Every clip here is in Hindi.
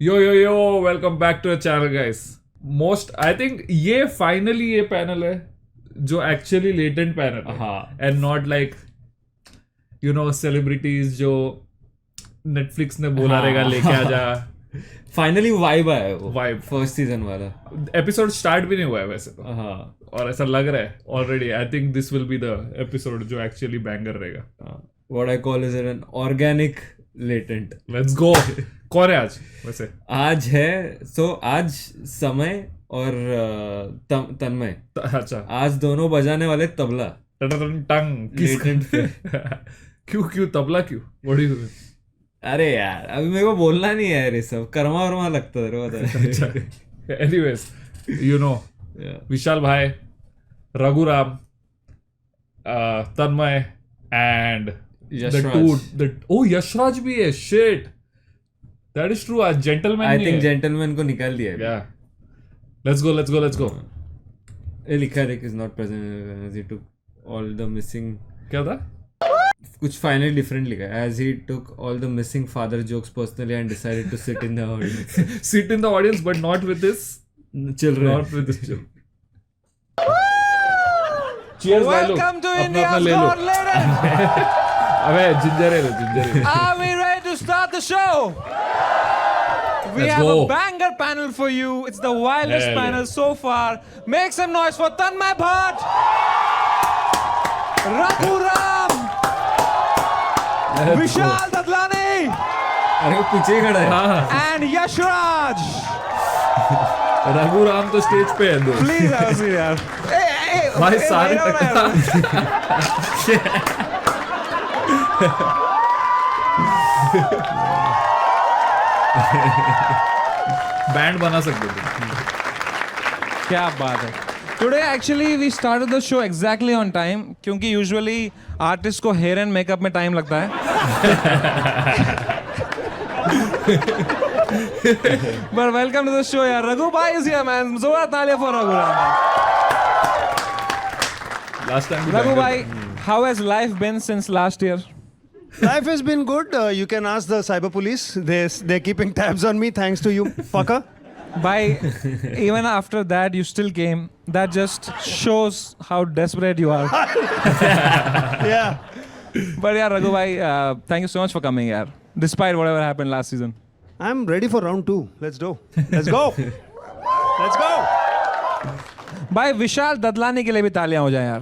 Yo welcome back to the channel guys. Most I think ये फाइनली ये पैनल है जो एक्चुअली लेटेंट पैनल है हाँ. And not like you know celebrities जो नेटफ्लिक्स ने बोला हाँ. रहेगा लेके आ जा. फाइनली वाइब आया वो Vibe. फर्स्ट सीजन वाला. एपिसोड स्टार्ट भी नहीं हुआ है वैसे तो, हाँ. और ऐसा लग रहा है already. I think this will be the episode जो एक्चुअली बैंगर रहेगा. What I call is an organic latent. Let's go. कौन है आज वैसे? आज है आज समय और तन्मय. अच्छा. आज दोनों बजाने वाले तबला टंग लेटेंट पे. क्यों तबला क्यों? बड़ी. अरे यार अभी मेरे को बोलना नहीं है यार, ये सब कर्मा वर्मा लगता है. एनीवेज यू नो विशाल भाई, रघुराम, तन्मय एंड यशराज भी है. Shit, that is true. आज जेंटलमैन आई थिंक जेंटलमैन को निकाल दिया है. Let's go. ये लिखा है is not present he took all the missing. क्या था? कुछ फाइनली डिफरेंट लिखा है. As he took all the missing father jokes personally and decided to sit in the audience. Sit in the audience but not with this children. not with this children. Cheers भाई लोग. Welcome to अपना India's ले लो. Got Later. अबे जिंजर है. Are we ready to start the show? We Let's have go. a banger panel for you. It's the wildest Hell panel yeah. so far. Make some noise for Tanmay Bhatt, Raghuram, Vishal Dadlani, अरे वो पीछे ही खड़ा है. हाँ. and Yashraj. रघुराम तो स्टेज पे है दो. Please have a seat, yaar. Hey, भाई सारे बैंड बना सकते थे. क्या बात है. Today actually we started the show exactly on time क्योंकि usually artist को hair and makeup में time लगता है. But welcome to the show यार. Raghu bhai is here man. जोरदार तालियां for Raghu. Last time भी Raghu banger bhai, how has life been since last year? Life has been good. You can ask the cyber police. They're keeping tabs on me thanks to you, fucker. By even after that you still came. That just shows how desperate you are. Yeah. But yeah, Raghu bhai, thank you so much for coming yaar. Despite whatever happened last season. I'm ready for round 2. Let's go. Let's go. Let's go. भाई विशाल ददलानी के लिए भी तालियां हो जाए यार.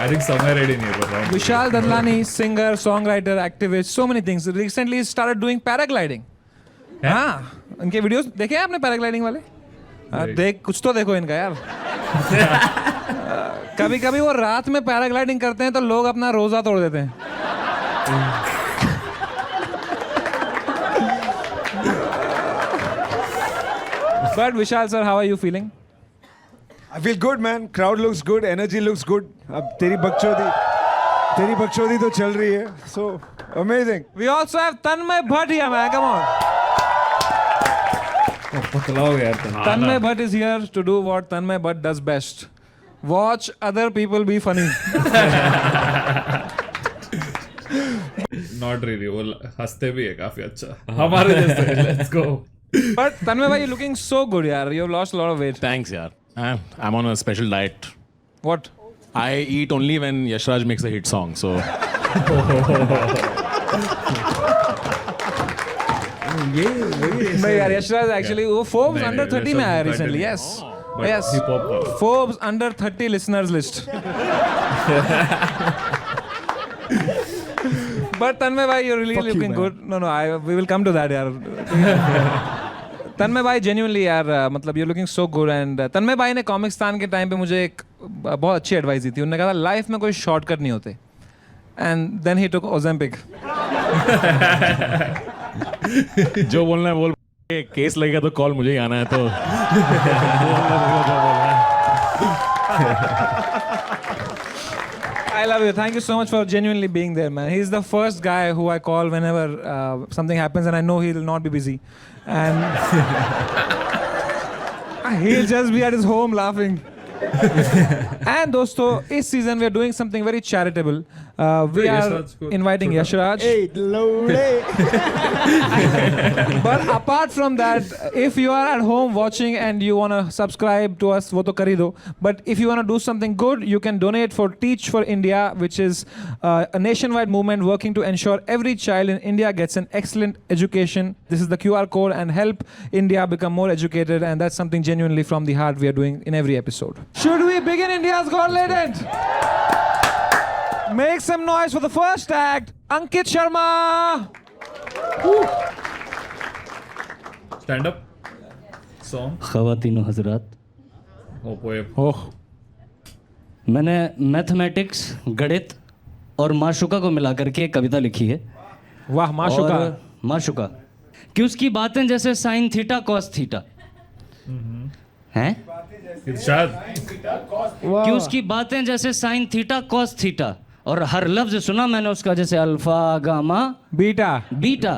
I think समय ready नहीं है पर round. Vishal Dadlani, singer, songwriter, activist, so many things. Recently he started doing paragliding. हाँ, इनके वीडियोस देखे हैं आपने पैराग्लाइडिंग वाले? देख कुछ तो देखो इनका यार. कभी कभी वो रात में पैराग्लाइडिंग करते हैं तो लोग अपना रोजा तोड़ देते हैं. But Vishal sir, how are you feeling? I feel good, man. Crowd looks good. Energy looks good. अब तेरी बकचोदी तो चल रही है. So amazing. We also have Tanmay Bhatt here, man. Come on. पतला हो गया यार तन्मय. Tanmay Bhatt is here to do what Tanmay Bhatt does best. Watch other people be funny. Not really. वो हंसते भी है काफी अच्छा. हमारे जैसे. Let's go. But Tanmay bhai, you're looking so good, yaar. You've lost a lot of weight. Thanks, yaar. I'm on a special diet. What? I eat only when Yashraj makes a hit song. So ये वही है. नहीं यार, यशराज actually वो Forbes नहीं, under नहीं, 30 में Yashraj आया content recently. नहीं. Yes. But Yes. hip hop वाला. Forbes under 30 listeners list. But Tanmay bhai, you're really looking good. No, we will come to that, yaar. तन्मय भाई genuinely यार मतलब you're looking so good and तन्मय भाई ने कॉमिक्सतान के टाइम पे मुझे एक बहुत अच्छी एडवाइस दी थी. उन्होंने कहा लाइफ में कोई शॉर्टकट नहीं होते. And then he took Ozempic. जो बोलना है बोल. केस लगेगा तो कॉल मुझे ही आना है तो. I love you. Thank you so much for genuinely being there, man. He's the first guy who I call whenever something happens and I know he'll not be busy. And he'll just be at his home laughing. And दोस्तों, इस season we are doing something very charitable. we are Yashraj को inviting छोटा- Yashraj. Hey, loadé. But apart from that, if you are at home watching and you want to subscribe to us, वो तो कर ही दो. But if you want to do something good, you can donate for Teach for India, which is a nationwide movement working to ensure every child in India gets an excellent education. This is the QR code, and help India become more educated, and that's something genuinely from the heart we are doing in every episode. Should we begin India's Got Talent? Make some noise for the first act, Ankit Sharma. Stand up. Song. ख़वातीन हजरात, Oh, poem. Oh, मैंने मैथमेटिक्स, गणित और माशुका को मिला करके एक कविता लिखी है. वाह माशुका. और माशुका कि उसकी बातें जैसे साइन थीटा कॉस थीटा हैं, इरशाद. कि उसकी बातें जैसे साइन थीटा कॉस थीटा, और हर लफ्ज सुना मैंने उसका जैसे अल्फा गामा बीटा. बीटा.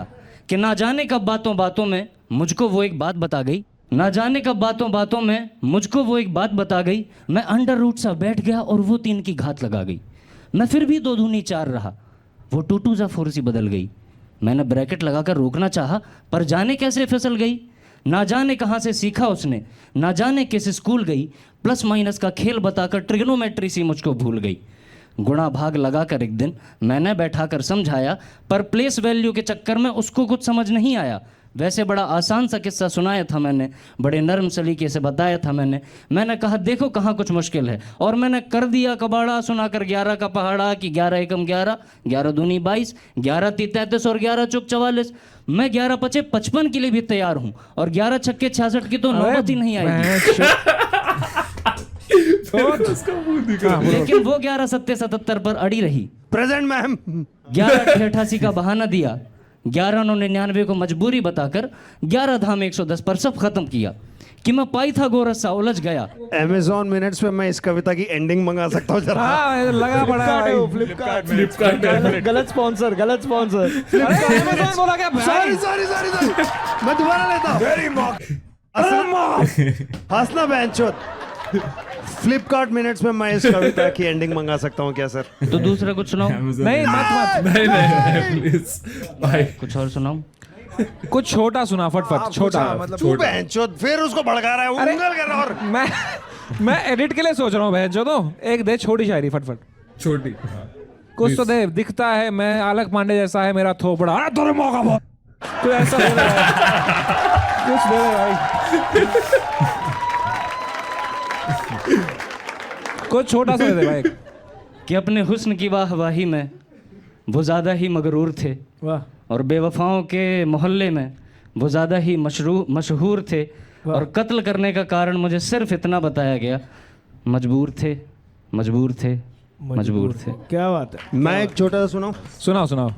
कि ना जाने कब बातों बातों में मुझको वो एक बात बता गई, ना जाने कब बातों बातों में मुझको वो एक बात बता गई. मैं अंडर रूट सा बैठ गया और वो 3 की घात लगा गई. मैं फिर भी 2 दूनी 4 रहा, वो 2 2 जा 4 सी बदल गई. मैंने ब्रैकेट लगाकर रोकना चाहा, पर जाने कैसे फिसल गई. ना जाने कहाँ से सीखा उसने, ना जाने किस स्कूल गई. प्लस माइनस का खेल बताकर ट्रिग्नोमेट्री सी मुझको भूल गई. गुणा भाग लगाकर एक दिन मैंने बैठाकर समझाया, पर प्लेस वैल्यू के चक्कर में उसको कुछ समझ नहीं आया. वैसे बड़ा आसान सा किस्सा सुनाया था मैंने, बड़े नरम सलीके से बताया था मैंने. मैंने कहा देखो कहाँ कुछ मुश्किल है, और मैंने कर दिया कबाड़ा सुनाकर 11 का पहाड़ा. कि 11 एकम 11, 11 दूनी 22, 11 ती 33 और 11 चौक 44. मैं 11 पचे 55 के लिए भी तैयार हूँ, और 11 छक्के 66 की तो नौबत ही नहीं आएगी. उसका मुंह दिखा. लेकिन वो 11 सत्ते 77 पर अड़ी रही. Present ma'am. 11 88 का बहाना दिया, 11 99 को मजबूरी बताकर 11 धाम 110 पर सब खत्म किया. कि मैं पाई था गोरस सा उलझ गया. Amazon मिनट्स पे मैं इस कविता की एंडिंग मंगा सकता हूँ जरा. हाँ लगा पड़ा है भाई. फ्लिपकार्ट. गलत स्पॉन्सर, गलत स्पॉन्सर. अरे Amazon बोला क्या भाई? सॉरी. मैं दोबारा लेता हूँ. Very mock. हंसना बेंचोत. फ्लिपकार्ट मिनट्स में मैं इस कविता की एंडिंग मंगा सकता हूँ क्या सर? तो दूसरा कुछ सुनाओ, नहीं मत नहीं प्लीज भाई. कुछ और सुनाओ. कुछ छोटा सुना फटफट. छोटा. मतलब तू बेंचोत फिर उसको भड़का रहा है, अरे, उंगल कर रहा है. और मैं एडिट के लिए सोच रहा हूँ भैया. जो तो एक दे छोटी शायरी फटफट. छोटी. कुछ तो दे. दिखता है मैं आलक पांडे जैसा है मेरा थोपड़ा. अरे तेरे मौका बहुत. तो ऐसा दे दे भाई. कुछ दे दे भाई. कुछ छोटा सा दे दे भाई. कि अपने हुस्न की वाहवाही में वो ज़्यादा ही मगरूर थे, वाह. और बेवफाओं के मोहल्ले में वो ज़्यादा ही मशहूर थे. और कत्ल करने का कारण मुझे सिर्फ इतना बताया गया, मजबूर थे. क्या बात है. मैं एक छोटा सा सुनाऊं. सुनाओ.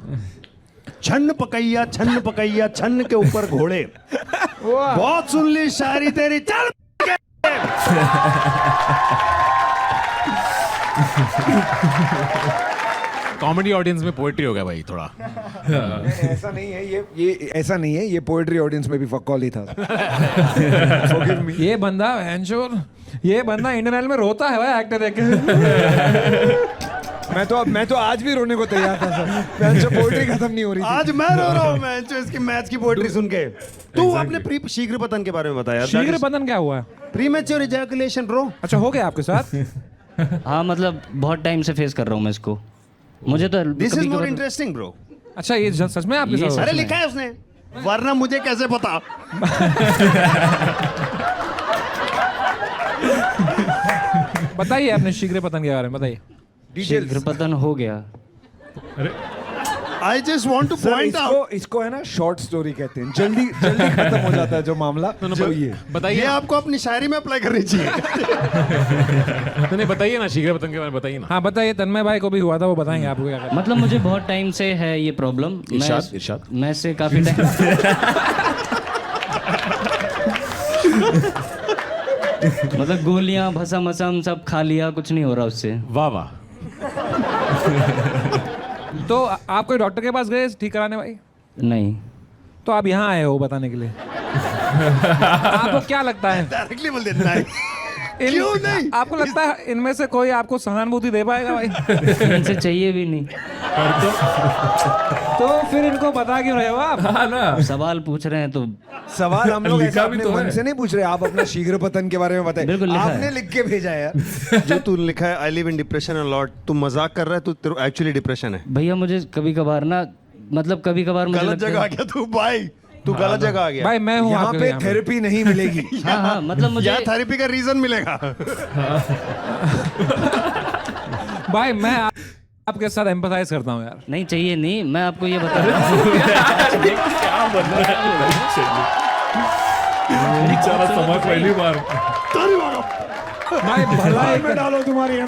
छन्न पकैया छन्न के ऊपर घोड़े. बहुत सुन ली शायरी तेरी. चल कॉमेडी ऑडियंस में पोएट्री हो गया भाई थोड़ा. ऐसा नहीं है, ये ऐसा नहीं है. ये पोएट्री ऑडियंस में भी फक्कौल ही था. Forgive me. ये बंदा इंडियन आइडल में रोता है भाई एक्टर देख के. मैं तो आज भी रोने को तैयार था सर. पोएट्री खत्म नहीं हो रही थी. आज मैं रो रहा हूँ मैं जो इसकी मैच की पोएट्री सुन के. तू अपने शीघ्र पतन के बारे में बताया. शीघ्र पतन क्या हुआ? Premature ejaculation bro. अच्छा हो गया आपके साथ? हाँ मतलब बहुत टाइम से फेस कर रहा हूँ मैं इसको. मुझे तो दिस इज कभी मोर कभार- इंटरेस्टिंग ब्रो. अच्छा ये सच में आपके ये साथ? अरे में। लिखा है उसने, वरना मुझे कैसे पता. बताइए अपने शीघ्र पतन के बारे में बताइए. शीघ्र पतन हो गया. I just want to sir point out. इसको है ना शॉर्ट स्टोरी कहते हैं. जल्दी खत्म हो जाता है जो मामला. जो ये ये बताइए आपको अपनी शायरी में अप्लाई करनी चाहिए. बताइए ना शीघ्र पतन के बारे में बताइए ना. हाँ बताइए. तन्मय भाई को भी हुआ था, वो बताएंगे आपको क्या करना. मतलब मुझे बहुत टाइम से है ये प्रॉब्लम. इरशाद. मैं से काफी टाइम मतलब गोलियां भसम असम सब खा लिया, कुछ नहीं हो रहा उससे. वाह वाह. तो आप कोई डॉक्टर के पास गए ठीक कराने भाई? नहीं. तो आप यहाँ आए हो बताने के लिए. आपको क्या लगता है? डायरेक्टली बोल देना है. क्यों नहीं? आपको लगता है इनमें से कोई आपको सहानुभूति दे पाएगा भाई? इनसे चाहिए भी नहीं। तो फिर इनको बता क्यों रहे हो आप? हाँ ना, सवाल पूछ रहे हैं तो सवाल हम लोग लिखा ऐसा भी अपने तो मन है। से नहीं पूछ रहे, आप अपना शीघ्र पतन के बारे में बताएं। बिल्कुल लिखा आपने है। लिख के भेजा है यार। जो तू लिखा है I live in depression a lot, तू मजाक कर रहा है, तू तेरे एक्चुअली डिप्रेशन है। भैया मुझे कभी कभार ना, मतलब कभी कभार मुझे गलत लगता जगह आ है, गया तू भाई, तू गलत जगह आ गया। भाई मैं हूँ यहाँ आपके पे लिए यहाँ पे। थेरेपी नहीं मिलेगी। हाँ हाँ, मतलब मुझे यहाँ थेरेपी का रीजन मिलेगा। भाई मैं आपके साथ एम्पैथाइज करता हूँ यार। नहीं चाहिए नहीं, मैं आपको ये बता रहा हूँ। क्या बन रहा है? बेचारा समझ पहली बार। भाई भलाई में डालो तुम्हारी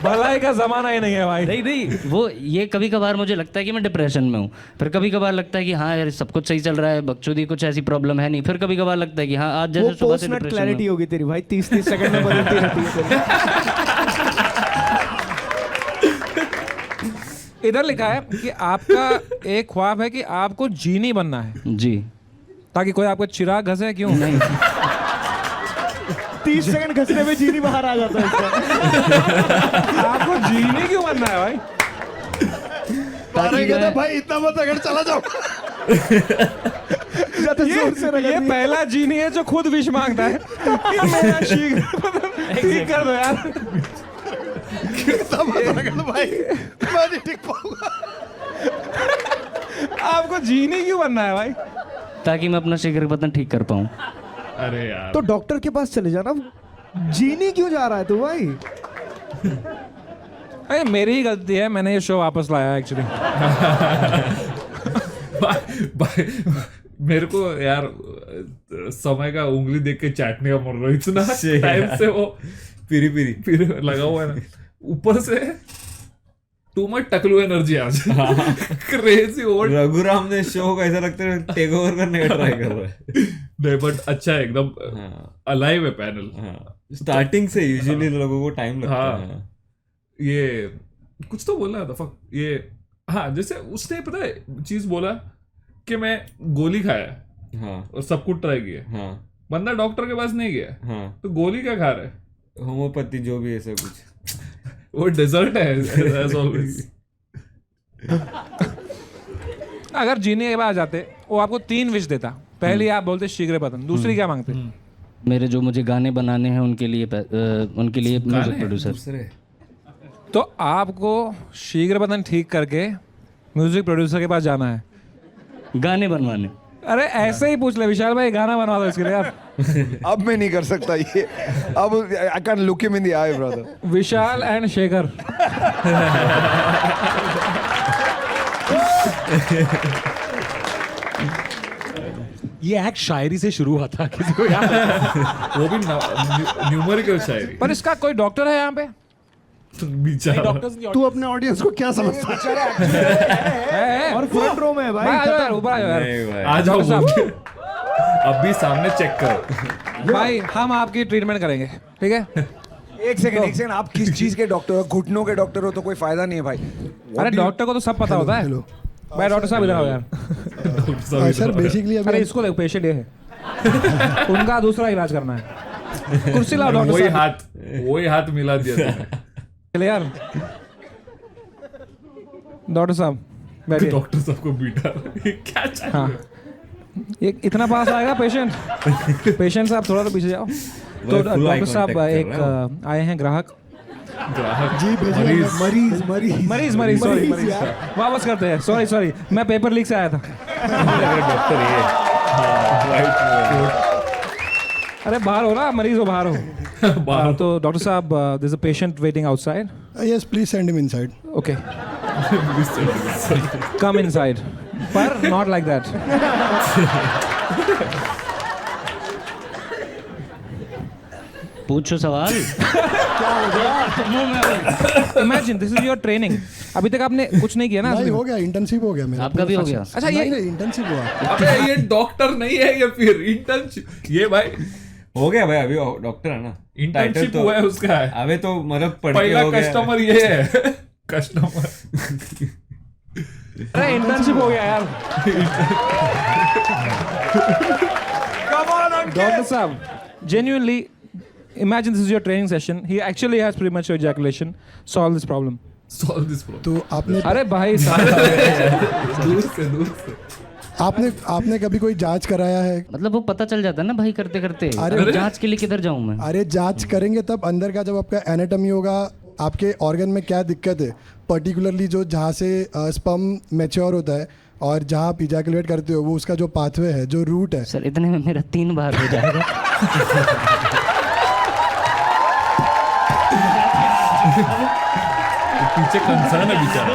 भलाई का जमाना ही नहीं है भाई। नहीं नहीं, वो ये कभी कभार मुझे लगता है कि मैं डिप्रेशन में हूँ, फिर कभी कभार लगता है कि हाँ यार सब कुछ सही चल रहा है, बकचोदी कुछ ऐसी प्रॉब्लम है नहीं, फिर कभी कभार लगता है कि हाँ आज जैसे सुबह से डिप्रेशन क्लैरिटी होगी तेरी भाई, 30-30 सेकंड में बदलती रहती है। इधर लिखा है कि आपका एक ख्वाब है कि आपको जीनी बनना है, जी ताकि कोई आपको चिराग घसे। क्यों? नहीं 30 सेकंड घसने में जीनी बाहर आ जाता है इसका। आपको जीनी क्यों बनना है भाई? ताकि कहता मैं- भाई इतना मत अगर चला जाओ। ये पहला जीनी है जो खुद विश मांगता है कि मेरा शीघ्र ठीक कर दो यार। इतना मत अगर भाई मैं नहीं टिक पाऊंगा। आपको जीनी क्यों बनना है भाई? ताकि मैं अपना शीघ्र पतन ठीक कर पाऊँ। अरे यार, तो डॉक्टर के पास चले जाना, जीनी क्यों जा रहा है तू भाई? अरे मेरी ही गलती है, मैंने ये शो वापस लाया एक्चुअली। भाई, मेरे को यार समय का उंगली देख के चाटने का मन रहा है। इतना टाइम से वो पिरी पिरी फिर लगा हुआ है ना, ऊपर से टू मच टकलू एनर्जी आज। Crazy old. रघुराम ने शो को ऐसा लगता है टेक ओवर करने का ट्राई कर रहा है। नहीं बट अच्छा है एकदम, अलाइव है पैनल। हाँ, स्टार्टिंग से यूजुअली लोगों को टाइम लगता हाँ। है। ये कुछ तो बोला था फक ये, हाँ जैसे उसने पता है चीज बोला कि मैं गोली खाया हाँ और सब कुछ ट्राई किया, हाँ बंदा डॉक्टर के पास नहीं गया हाँ, तो गोली क्या खा रहा है? होम्योपैथी जो भी ऐसा कुछ। वो डेजर्ट है as always। अगर जीने के बाद जाते वो आपको 3 विश देता। पहली आप बोलते शीघ्र पतन, दूसरी क्या मांगते? मेरे जो मुझे गाने बनाने हैं उनके लिए म्यूजिक प्रोड्यूसर। दूसरे तो आपको शीघ्र पतन ठीक करके म्यूजिक प्रोड्यूसर के पास जाना है। गाने बनवाने। अरे ऐसे ही पूछ ले विशाल भाई, गाना बनवा दो इसके लिए आप। अब मैं नहीं कर सकता ये, अब I can look him in the I brother. Vishal and Shekhar. ये एक्ट शायरी से शुरू हुआ था, किसी को याद है? वो भी न्यूमेरिकल शायरी। पर इसका कोई डॉक्टर है यहाँ पे? बेचारा तू अपने ऑडियंस को क्या समझता है? और फ्रंट रो में है भाई आ जाओ यार, ऊपर आ जाओ यार। नहीं भाई, आ जाओ डॉक्टर साहब। अभी सामने चेक करो। भाई हम आपकी ट्रीटमेंट करेंगे, ठीक है? एक सेकंड, आप किस चीज के डॉक्टर हो? घुटनों के डॉक्टर हो तो कोई फायदा नहीं है भाई। अरे डॉक्टर को तो सब पता होता है। भाई डॉक्टर साहब इधर आओ यार। सर बेसिकली अरे इसको देखो, पेशेंट ये है, उनका दूसरा इलाज करना है। कुर्सी लाओ डॉक्टर वही साहब। वही हाथ मिला दिया था। चले यार डॉक्टर साहब बैठिए। डॉक्टर साहब को बीटा क्या चाहिए? हाँ, ये इतना पास आएगा पेशेंट। पेशेंट साहब थोड़ा तो पीछे जाओ। तो full eye डॉक्टर साहब contact कर एक रहा आए हैं ग्राहक। ग्राहक जी मरीज। मरीज मरीज सॉरी वापस करते हैं। सॉरी मैं पेपर लीक से आया था। डॉक्टर ये अरे बाहर हो ना, मरीज हो बाहर हो। बाहर तो डॉक्टर साहब there is a patient waiting outside. Yes please send him inside. Okay come inside, पर नॉट लाइक दैट। पूछो सवाल। Imagine this is your training. अभी तक आपने कुछ नहीं किया ना? नहीं हो गया, इंटर्नशिप हो गया मेरा। आपका भी हो गया? अच्छा ये इंटर्नशिप हुआ। अबे ये डॉक्टर नहीं है, ये फिर इंटर्नशिप। ये भाई हो गया भाई, अभी डॉक्टर है ना। इंटर्नशिप तो हुआ है उसका है। अबे तो मतलब पढ़ के पहला हो गया। कस्टमर ये है। कस्टमर अरे इंटर्नशिप हो गया यार। डॉक्टर साहब genuinely imagine this is your training session. He actually has premature ejaculation. Solve this problem. Solve this problem. तो आपने अरे भाई दूर से आपने कभी कोई जांच कराया है? मतलब वो पता चल जाता है ना भाई करते करते। अरे जांच के लिए किधर जाऊं मैं? अरे जांच करेंगे तब अंदर का जब आपका एनाटॉमी होगा, आपके ऑर्गन में क्या दिक्कत है, पर्टिकुलरली जो जहाँ से स्पर्म मैच्योर होता है और जहाँ आप इजैकुलेट करते हो वो उसका जो पाथवे है, जो रूट है। सर इतने में मेरा 3 बार हो जाएगा। पीछे कंसर्न है बेचारा।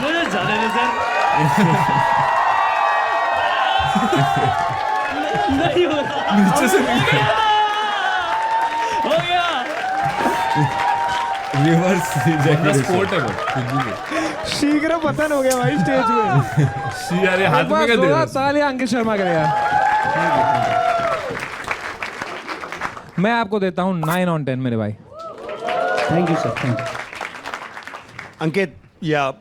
मुझे जाने दे सर। नहीं हो रहा। नीचे से हो गया। रिवर्स स्पोर्ट है वो। शीघ्र पतन हो गया भाई स्टेज में। यार ये हाथ में क्या दे रहा है? तालियां अंकित शर्मा के लिए यार। मैं आपको देता हूँ 9 on 10 मेरे भाई। Thank you sir, thank you. Ankit या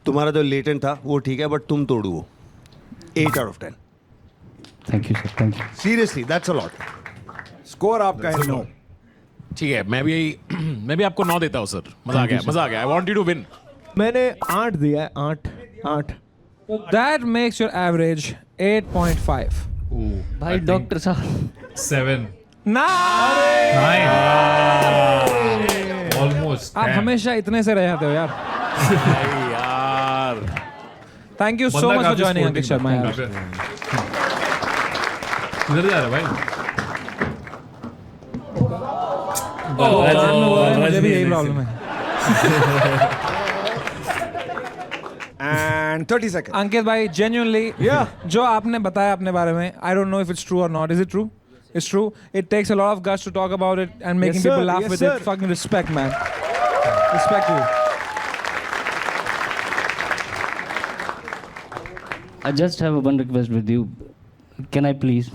तुम्हारा जो लेटेंट था वो ठीक है, बट तुम तोड़ो वो 8 out of 10। Thank you sir, thank you. Seriously that's a lot. Score आपका है 9। ठीक है, मैं भी आपको 9 देता हूँ सर। मजा आ गया। I want you to win. मैंने 8 दिया है, 8। That makes your average 8.5. भाई डॉक्टर साहब 7 9 ऑलमोस्ट। आप हमेशा इतने से रह जाते हो यार। यार thank you so much for joining Ankit Sharma यार। किधर जा रहा है भाई? मुझे भी यही प्रॉब्लम है। And 30 seconds। अंकित भाई genuinely Yeah. जो आपने बताया अपने बारे में, I don't know if it's true or not. Is it true? It's true. It takes a lot of guts to talk about it and making Yes, sir. people laugh Yes, with sir. it. Fucking respect, man. Respect you. I just have one request with you. Can I please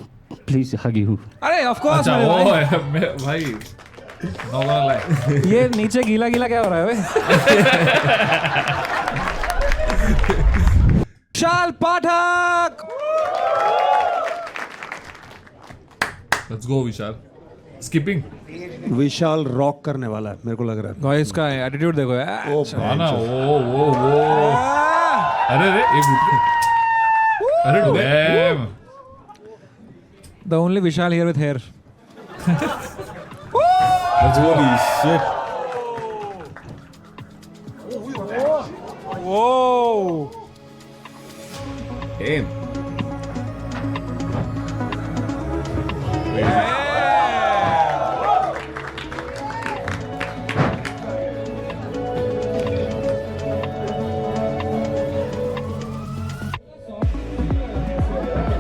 hug you? अरे of course अच्छा मेरे वो भाई। है भाई। Not gonna lie. ये नीचे गीला गीला क्या हो रहा है बे? विशाल पाठक। Let's go Vishal. Skipping। Vishal rock करने वाला है मेरे को लग रहा है। भाई इसका एटीट्यूड देखो यार। ना वो। अरे एक मिनट। अरे dam. The only Vishal here with hair. Holy shit. Whoa. Damn.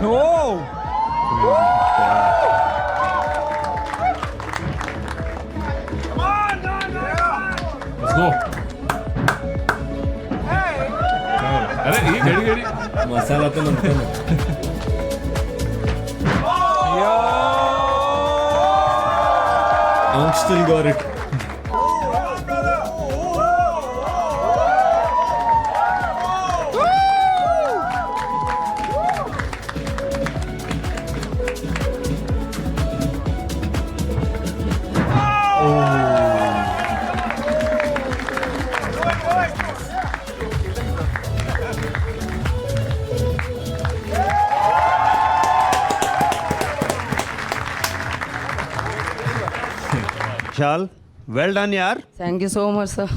No. Let's go। अरे ये गेड़ी मसाला तो नंतर में। Unk still got it. Vishal well done यार। Thank you so much sir.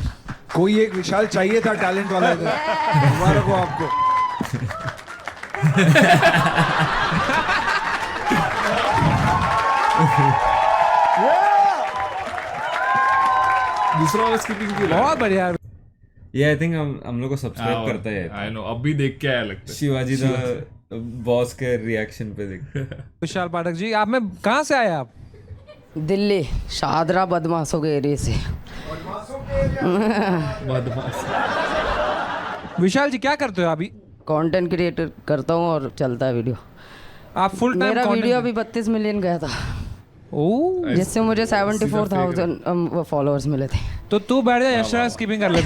कोई एक विशाल चाहिए था टैलेंट वाला इधर। मुबारक हो आपको। दूसरा वाला स्किपिंग क्यों? बहुत बढ़िया। ये आई थिंक हम लोग को सब्सक्राइब करता है। आई नो अभी देख के आया लगता है। शिवाजी द बॉस के रिएक्शन पे देख। विशाल पाठक जी, आप में कहाँ से आए आप? दिल्ली शादरा बदमाशों के एरिया से। बदमाश। विशाल जी क्या करते हो अभी? कंटेंट क्रिएटर करता हूँ और चलता है वीडियो। आप फुल टाइम मेरा वीडियो अभी 32 मिलियन गया था, ओह, जिससे मुझे 74,000 फॉलोअर्स मिले थे। तो तू बैठ जा, यशरा स्किपिंग कर ले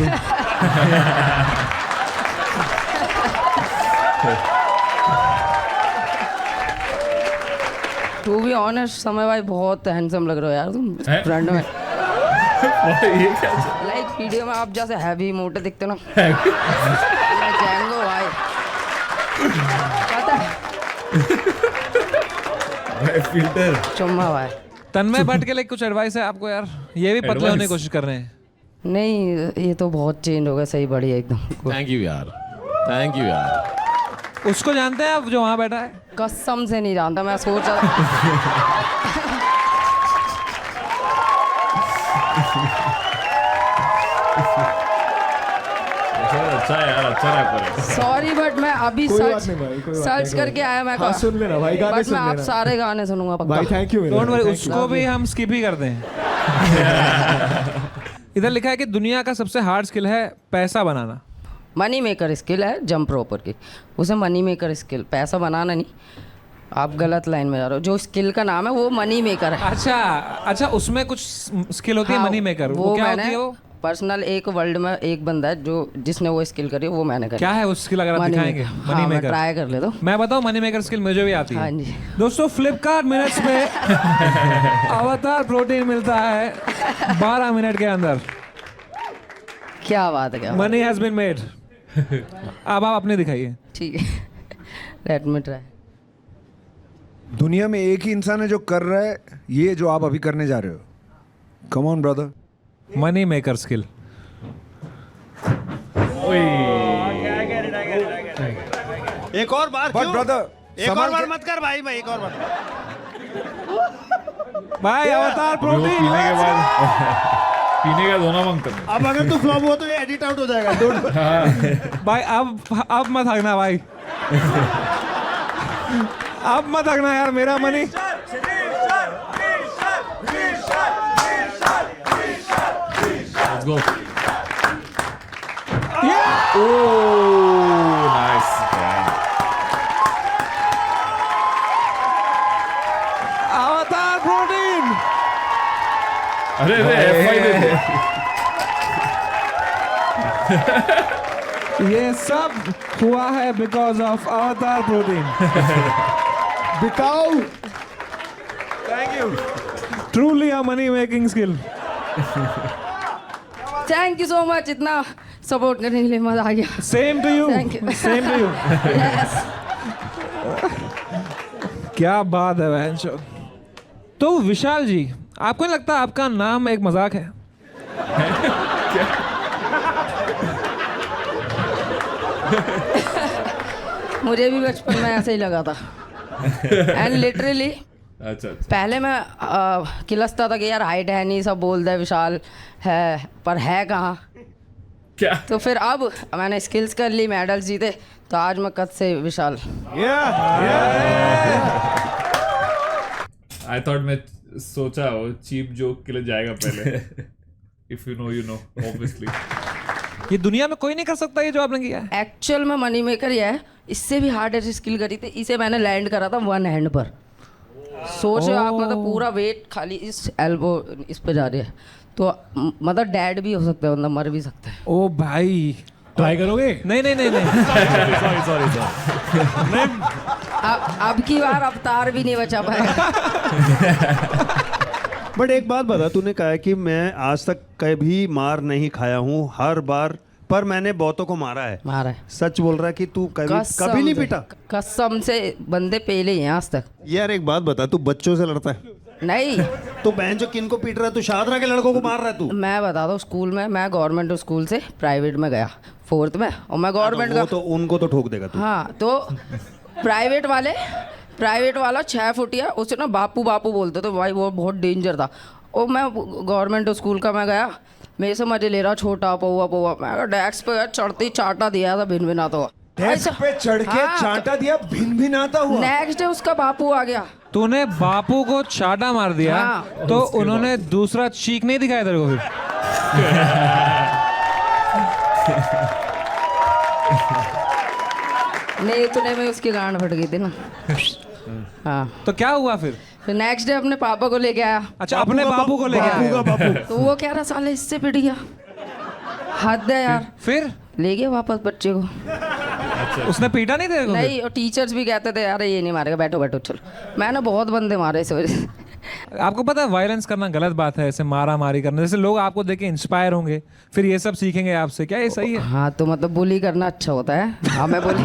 तू। टू बी ऑनेस्ट समय भाई बहुत हैंडसम लग रहे हो यार तुम हैं? फ्रंट में ये क्या लाइक वीडियो में आप जैसे हैवी मोटे दिखते हो ना मैं जैंगो भाई पता है फिल्टर चुम्मा भाई तन्मय भट्ट के लिए कुछ एडवाइस है आपको यार? ये भी पतले होने की कोशिश कर रहे हैं। नहीं ये तो बहुत चेंज हो गया सही बढ़िया एकदम थैंक यू यार, थैंक यू यार। उसको जानते हैं आप जो वहाँ बैठा है? कसम से नहीं जानता मैं सोच रहा अच्छा है यार, अच्छा रैपर है। सॉरी बट मैं अभी कोई बात सर्च नहीं भाई, कोई बात सर्च नहीं, करके आया मैं हाँ सुन लेना भाई, गाने बट सुन मैं आप लेना सारे गाने सुनूंगा भाई। पक्का थैंक यू डोंट वरी, उसको भी हम स्किप ही करते हैं। इधर लिखा है कि दुनिया का सबसे हार्ड स्किल है पैसा बनाना। मनी मेकर स्किल है जंप रोपर की, उसे मनी मेकर स्किल, पैसा बनाना नहीं। आप गलत लाइन में जा रहे हो, जो स्किल का नाम है वो मनी मेकर है। अच्छा अच्छा, उसमें कुछ स्किल होती है हाँ, मनी मेकर, वो क्या होती है? वो पर्सनल एक वर्ल्ड में एक बंदा है जो जिसने वो स्किल करी वो मैंने करी। क्या है वो स्किल, अगर आप Money दिखाएंगे? maker। मनी हाँ, मैं मेकर ट्राई कर ले दो। मैं बताऊं, मनी मेकर स्किल मुझे भी आती है। हाँ जी। दोस्तों फ्लिपकार्ट मिनट्स में अवतार प्रोटीन मिलता है 12 मिनट के अंदर। क्या बात है, क्या मनी हैज बीन मेड। अब आप अपने दिखाइए। ठीक है लेट मी ट्राई। दुनिया में एक ही इंसान है जो कर रहा है ये जो आप अभी करने जा रहे हो। Come on brother. Money maker skill. एक और बार बट क्यों? ब्रदर एक और बार मत कर भाई, मैं एक और बार। भाई अवतार अभी वो प्रोटीन पीने के बाद पीने का दोनों मांगता है। अब अगर तू फ्लॉप हुआ तो ये एडिट आउट हो जाएगा। Don't- भाई अब मत हगना भाई। अब मत हगना यार, मेरा money. Let's go. Oh, nice. Avatar protein. अरे F5 दे दे। ये सब हुआ है बिकॉज ऑफ अवतार प्रोटीन। बिकाऊ। Thank you. Truly a money making skill. Thank you so much, इतना सपोर्ट करने के लिए मजा आ गया। Same to you, Thank you. Same to you. Yes. क्या बात है बहन चो। तो विशाल जी, आपको नहीं लगता आपका नाम एक मजाक है? मुझे भी बचपन में ऐसे ही लगा था एंड लिटरली अच्छा अच्छा। पहले मैं किलसता था कि यार हाइट है नहीं, सब बोलते हैं विशाल है पर है कहाँ। क्या? तो फिर अब मैंने स्किल्स कर ली, मेडल्स जीते, तो आज मैं कद से विशाल। आई थॉट मैं सोचा वो चीप जोक के लिए जाएगा पहले। If you know obviously. ये दुनिया में कोई नहीं कर सकता ये जो आपने किया है। एक्चुअल में मनी मेकर ही है, इससे भी हार्डेस्ट स्किल करी थी। इसे मैंने लैंड करा था वन हैंड पर। सोचो आप, मतलब पूरा वेट खाली इस एल्बो इस पे जा रही है, तो मतलब डैड भी हो सकता है, मतलब मर भी सकता है। ओ भाई, ट्राई करोगे? नहीं नहीं नहीं नहीं। सॉरी। अब की बार अवतार भी नहीं बचा पाएगा। बट एक बात बता, तूने कहा कि मैं आज तक कभी मार नहीं खाया हूँ, हर बार पर मैंने बहुतों को मारा है। मारा है। सच बोल रहा है कि तू कभी नहीं पीटा? कसम से बंदे पहले ही हैं आज तक। यार एक बात बता, तू बच्चों से लड़ता है? नहीं तो बहन जो किन को पीट रहा है? तू शादरा के लड़कों को मार रहा है तू? मैं बता दूं, स्कूल में मैं गवर्नमेंट स्कूल से प्राइवेट में गया 4th में, और मैं गवर्नमेंट वो का तो उनको तो ठोक देगा तू। हाँ, तो प्राइवेट वाला 6 फुटिया, उसे ना बापू बापू बोलते थे भाई, वो बहुत डेंजर था। और मैं गवर्नमेंट स्कूल का मैं गया, मेरे से मजे ले रहा, छोटा पौवा मैं डेस्क पे चढ़ते ही चाटा दिया था भिन भिनाता हुआ। डेस्क पे चढ़ के हाँ, चाटा दिया भिन भिनाता हुआ। नेक्स्ट डे उसका बापू आ गया। तूने बापू को चाटा मार दिया, हाँ। तो उन्होंने दूसरा चीक नहीं दिखाया तेरे को फिर? नहीं, इतने में उसकी गांड फट गई थी ना। हाँ, तो क्या हुआ फिर? फिर नेक्स्ट डे अपने पापा को लेके आया। अच्छा, अपने बापू को लेके आया। तो वो कह रहा साले इससे पिट गया, हद है यार। फिर ले गया वापस बच्चे को। उसने पीटा नहीं तेरे को? नहीं, और टीचर्स भी कहते थे अरे ये नहीं मारेगा, बैठो बैठो चलो। मैंने बहुत बंदे मारे इस वजह से। आपको पता है वायलेंस करना गलत बात है, ऐसे मारा मारी करना, जैसे लोग आपको देख के इंस्पायर होंगे फिर ये सब सीखेंगे आपसे, क्या ये सही है? हाँ तो मतलब बुली करना अच्छा होता है। हाँ मैं बोली।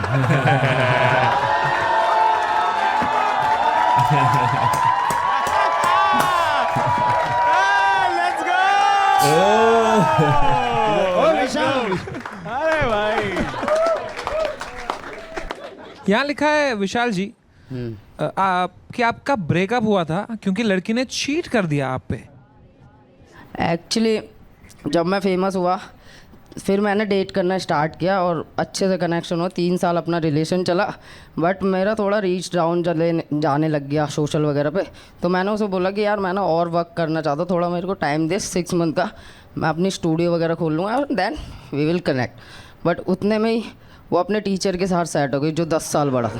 अरे भाई यहाँ लिखा है विशाल जी कि आपका ब्रेकअप हुआ था क्योंकि लड़की ने चीट कर दिया आप पे। एक्चुअली जब मैं फेमस हुआ फिर मैंने डेट करना स्टार्ट किया और अच्छे से कनेक्शन हुआ, 3 साल अपना रिलेशन चला, बट मेरा थोड़ा रीच डाउन जाने लग गया सोशल वगैरह पे। तो मैंने उसे बोला कि यार मैं ना और वर्क करना चाहता हूँ, थोड़ा मेरे को टाइम दे, 6 मंथ का, मैं अपनी स्टूडियो वगैरह खोल लूँगा और then we will connect. But उतने में ही वो अपने टीचर के साथ सेट हो गई जो 10 साल बड़ा था।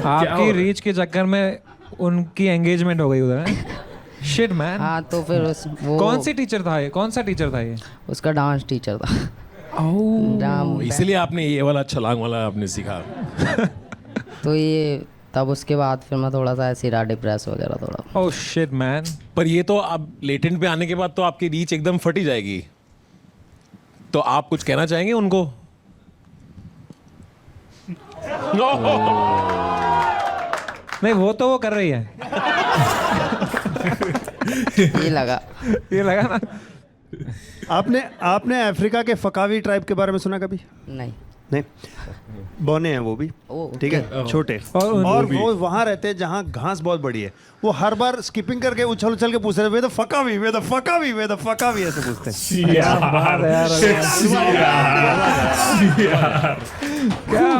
आपकी रीच के चक्कर में उनकी एंगेजमेंट हो गई उधर। Shit man. हाँ तो फिर वो कौन सी टीचर था ये, कौन सा टीचर था ये? उसका डांस टीचर था। इसीलिए आपने ये वाला छलांग वाला आपने सीखा। तो ये तब उसके बाद फिर मैं थोड़ा सा ऐसे रहा, डिप्रेस वगैरह थोड़ा। Oh shit man. पर ये तो अब लेटेंट पे आने के बाद तो आपकी रीच एकदम फटी जाएगी, तो आप कुछ कहना चाहेंगे उनको? नहीं वो तो वो कर रही है। ये लगा ना। आपने अफ्रीका के फकावी ट्राइब के बारे में सुना कभी? नहीं। बौने हैं वो भी, ठीक है, छोटे, और वो वहाँ रहते हैं जहाँ घास बहुत बड़ी है। वो हर बार स्किपिंग करके उछल उछल के पूछ रहे वे द फकावी ऐसे पूछते हैं। क्या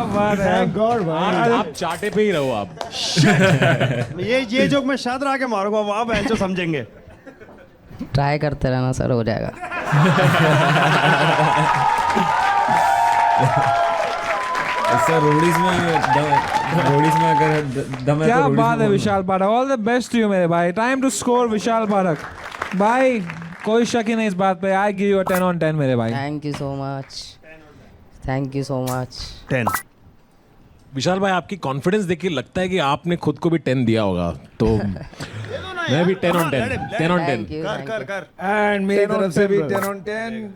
बात है। गॉड भाई, आप चाटे पे ही रहो आप। ये जोक मैं शायद आके मारूंगा, वहाँ बहन समझेंगे। ट्राई करते रहना सर, हो जाएगा। ऐसा रोडीज में अगर दम है क्या तो रोडीज बात में है Vishal Pathak, all the best to you मेरे भाई। Time to score Vishal Pathak भाई, कोई शक ही नहीं इस बात पे। आई गिव यू 10 on 10 मेरे भाई। Thank you so much. 10। विशाल भाई आपकी कॉन्फिडेंस देख के लगता है कि आपने खुद को भी 10 दिया होगा, तो मैं भी 10 on 10। कर एंड मेरी तरफ से भी 10 on 10।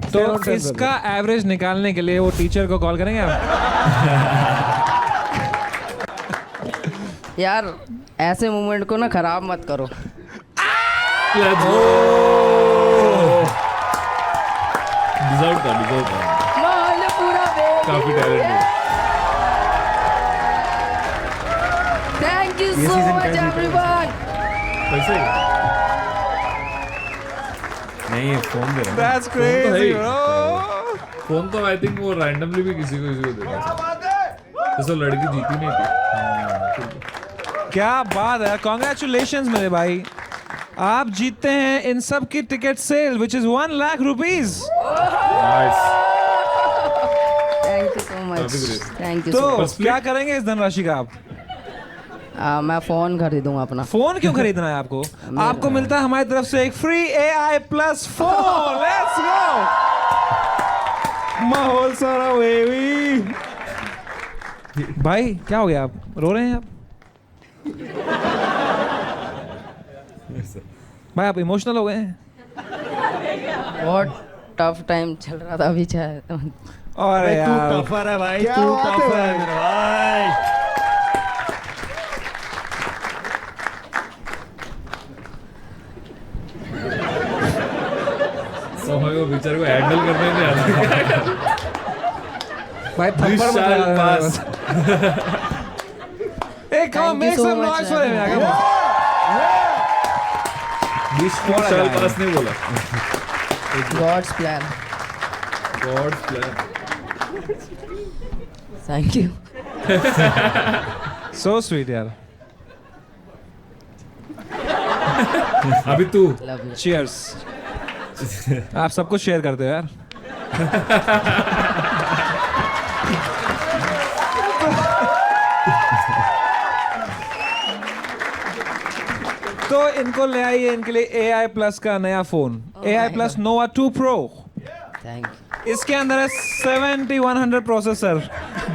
तो इसका एवरेज निकालने के लिए वो टीचर को कॉल करेंगे आप? यार ऐसे मोमेंट को ना खराब मत करो। डिजर्व था। माहौल पूरा काफी talented. Thank you so much everyone. कैसे? नहीं है फोन दे रहा That's crazy bro। फोन तो आई थिंक वो रैंडमली भी किसी को देता था, जैसे लड़की जीती नहीं थी। क्या बात है, कॉन्ग्रेचुलेशंस मेरे भाई, आप जीतते हैं इन सब की ticket sale which is 1 lakh rupees. Thank you so much. Thank you so तो मच। क्या करेंगे इस धनराशि का आप? मैं फोन खरीदूंगा अपना। फोन क्यों खरीदना है आपको? आपको मिलता है हमारी तरफ से एक free AI Plus phone. Let's go. माहौल सारा वेवी। भाई क्या हो गया, आप रो रहे हैं आप? भाई आप इमोशनल हो गए हैं? बहुत टफ टाइम चल रहा था अभी चाहे। अरे तू यार टफर है भाई, तू टफर है मेरा भाई। समय को बेचारे को हैंडल करने नहीं आता। भाई थप्पड़ मत विशाल लगा पास। एक कम Thank you make so some much, noise for him. Vishal पास नहीं बोला। God's plan. God's plan. Thank you. So sweet यार। अभी तू लव यू। चीयर्स। आप सब कुछ शेयर करते हो यार। तो इनको ले आइए इनके लिए AI Plus का नया phone, AI Plus Nova 2 Pro। Thank इसके अंदर है 7100 प्रोसेसर,